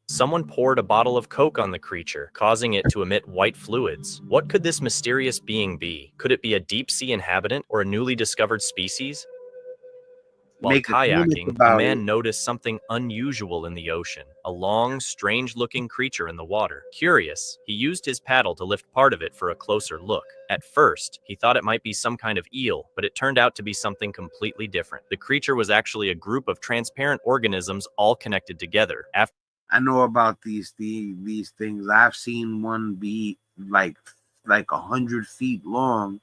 someone poured a bottle of Coke on the creature, causing it to emit white fluids. What could this mysterious being be? Could it be a deep-sea inhabitant or a newly discovered species? While Make a comic kayaking, a about man it. noticed something unusual in the ocean, a long, strange-looking creature in the water. Curious, he used his paddle to lift part of it for a closer look. At first, he thought it might be some kind of eel, but it turned out to be something completely different. The creature was actually a group of transparent organisms all connected together. After I know about these things. I've seen one be like 100 feet long.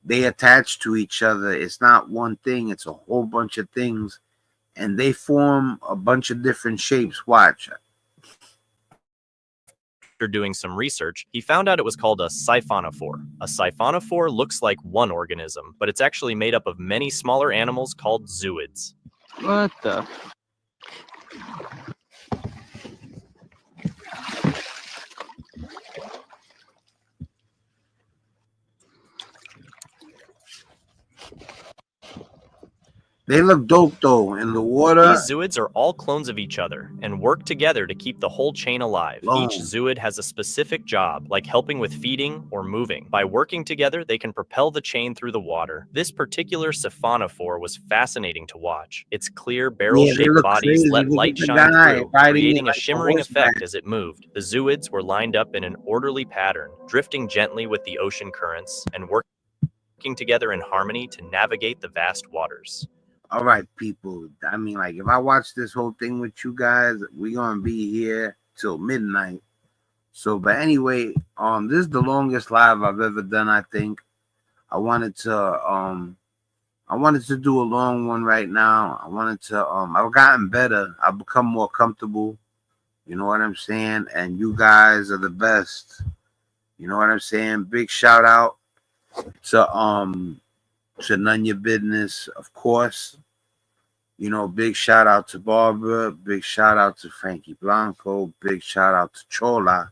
They attach to each other. It's not one thing. It's a whole bunch of things, and they form a bunch of different shapes. Watch. doing some research, he found out it was called a siphonophore. A siphonophore looks like one organism, but it's actually made up of many smaller animals called zooids. What the? They look dope though in the water. These zooids are all clones of each other and work together to keep the whole chain alive. Each zooid has a specific job, like helping with feeding or moving. By working together, they can propel the chain through the water. This particular siphonophore was fascinating to watch. Its clear, barrel-shaped bodies let light shine through, creating a shimmering effect as it moved. The zooids were lined up in an orderly pattern, drifting gently with the ocean currents and working together in harmony to navigate the vast waters. All right, people. I mean, like, if I watch this whole thing with you guys, we're gonna be here till midnight. So, but anyway, this is the longest live I've ever done. I think I wanted to do a long one right now. I've gotten better. I've become more comfortable. You know what I'm saying? And you guys are the best. You know what I'm saying? Big shout out to None Your Business, of course. You know, big shout out to Barbara. Big shout out to Frankie Blanco. Big shout out to Chola.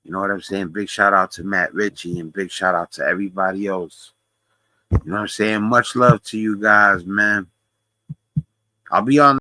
You know what I'm saying? Big shout out to Matt Ritchie, and big shout out to everybody else. You know what I'm saying? Much love to you guys, man. I'll be on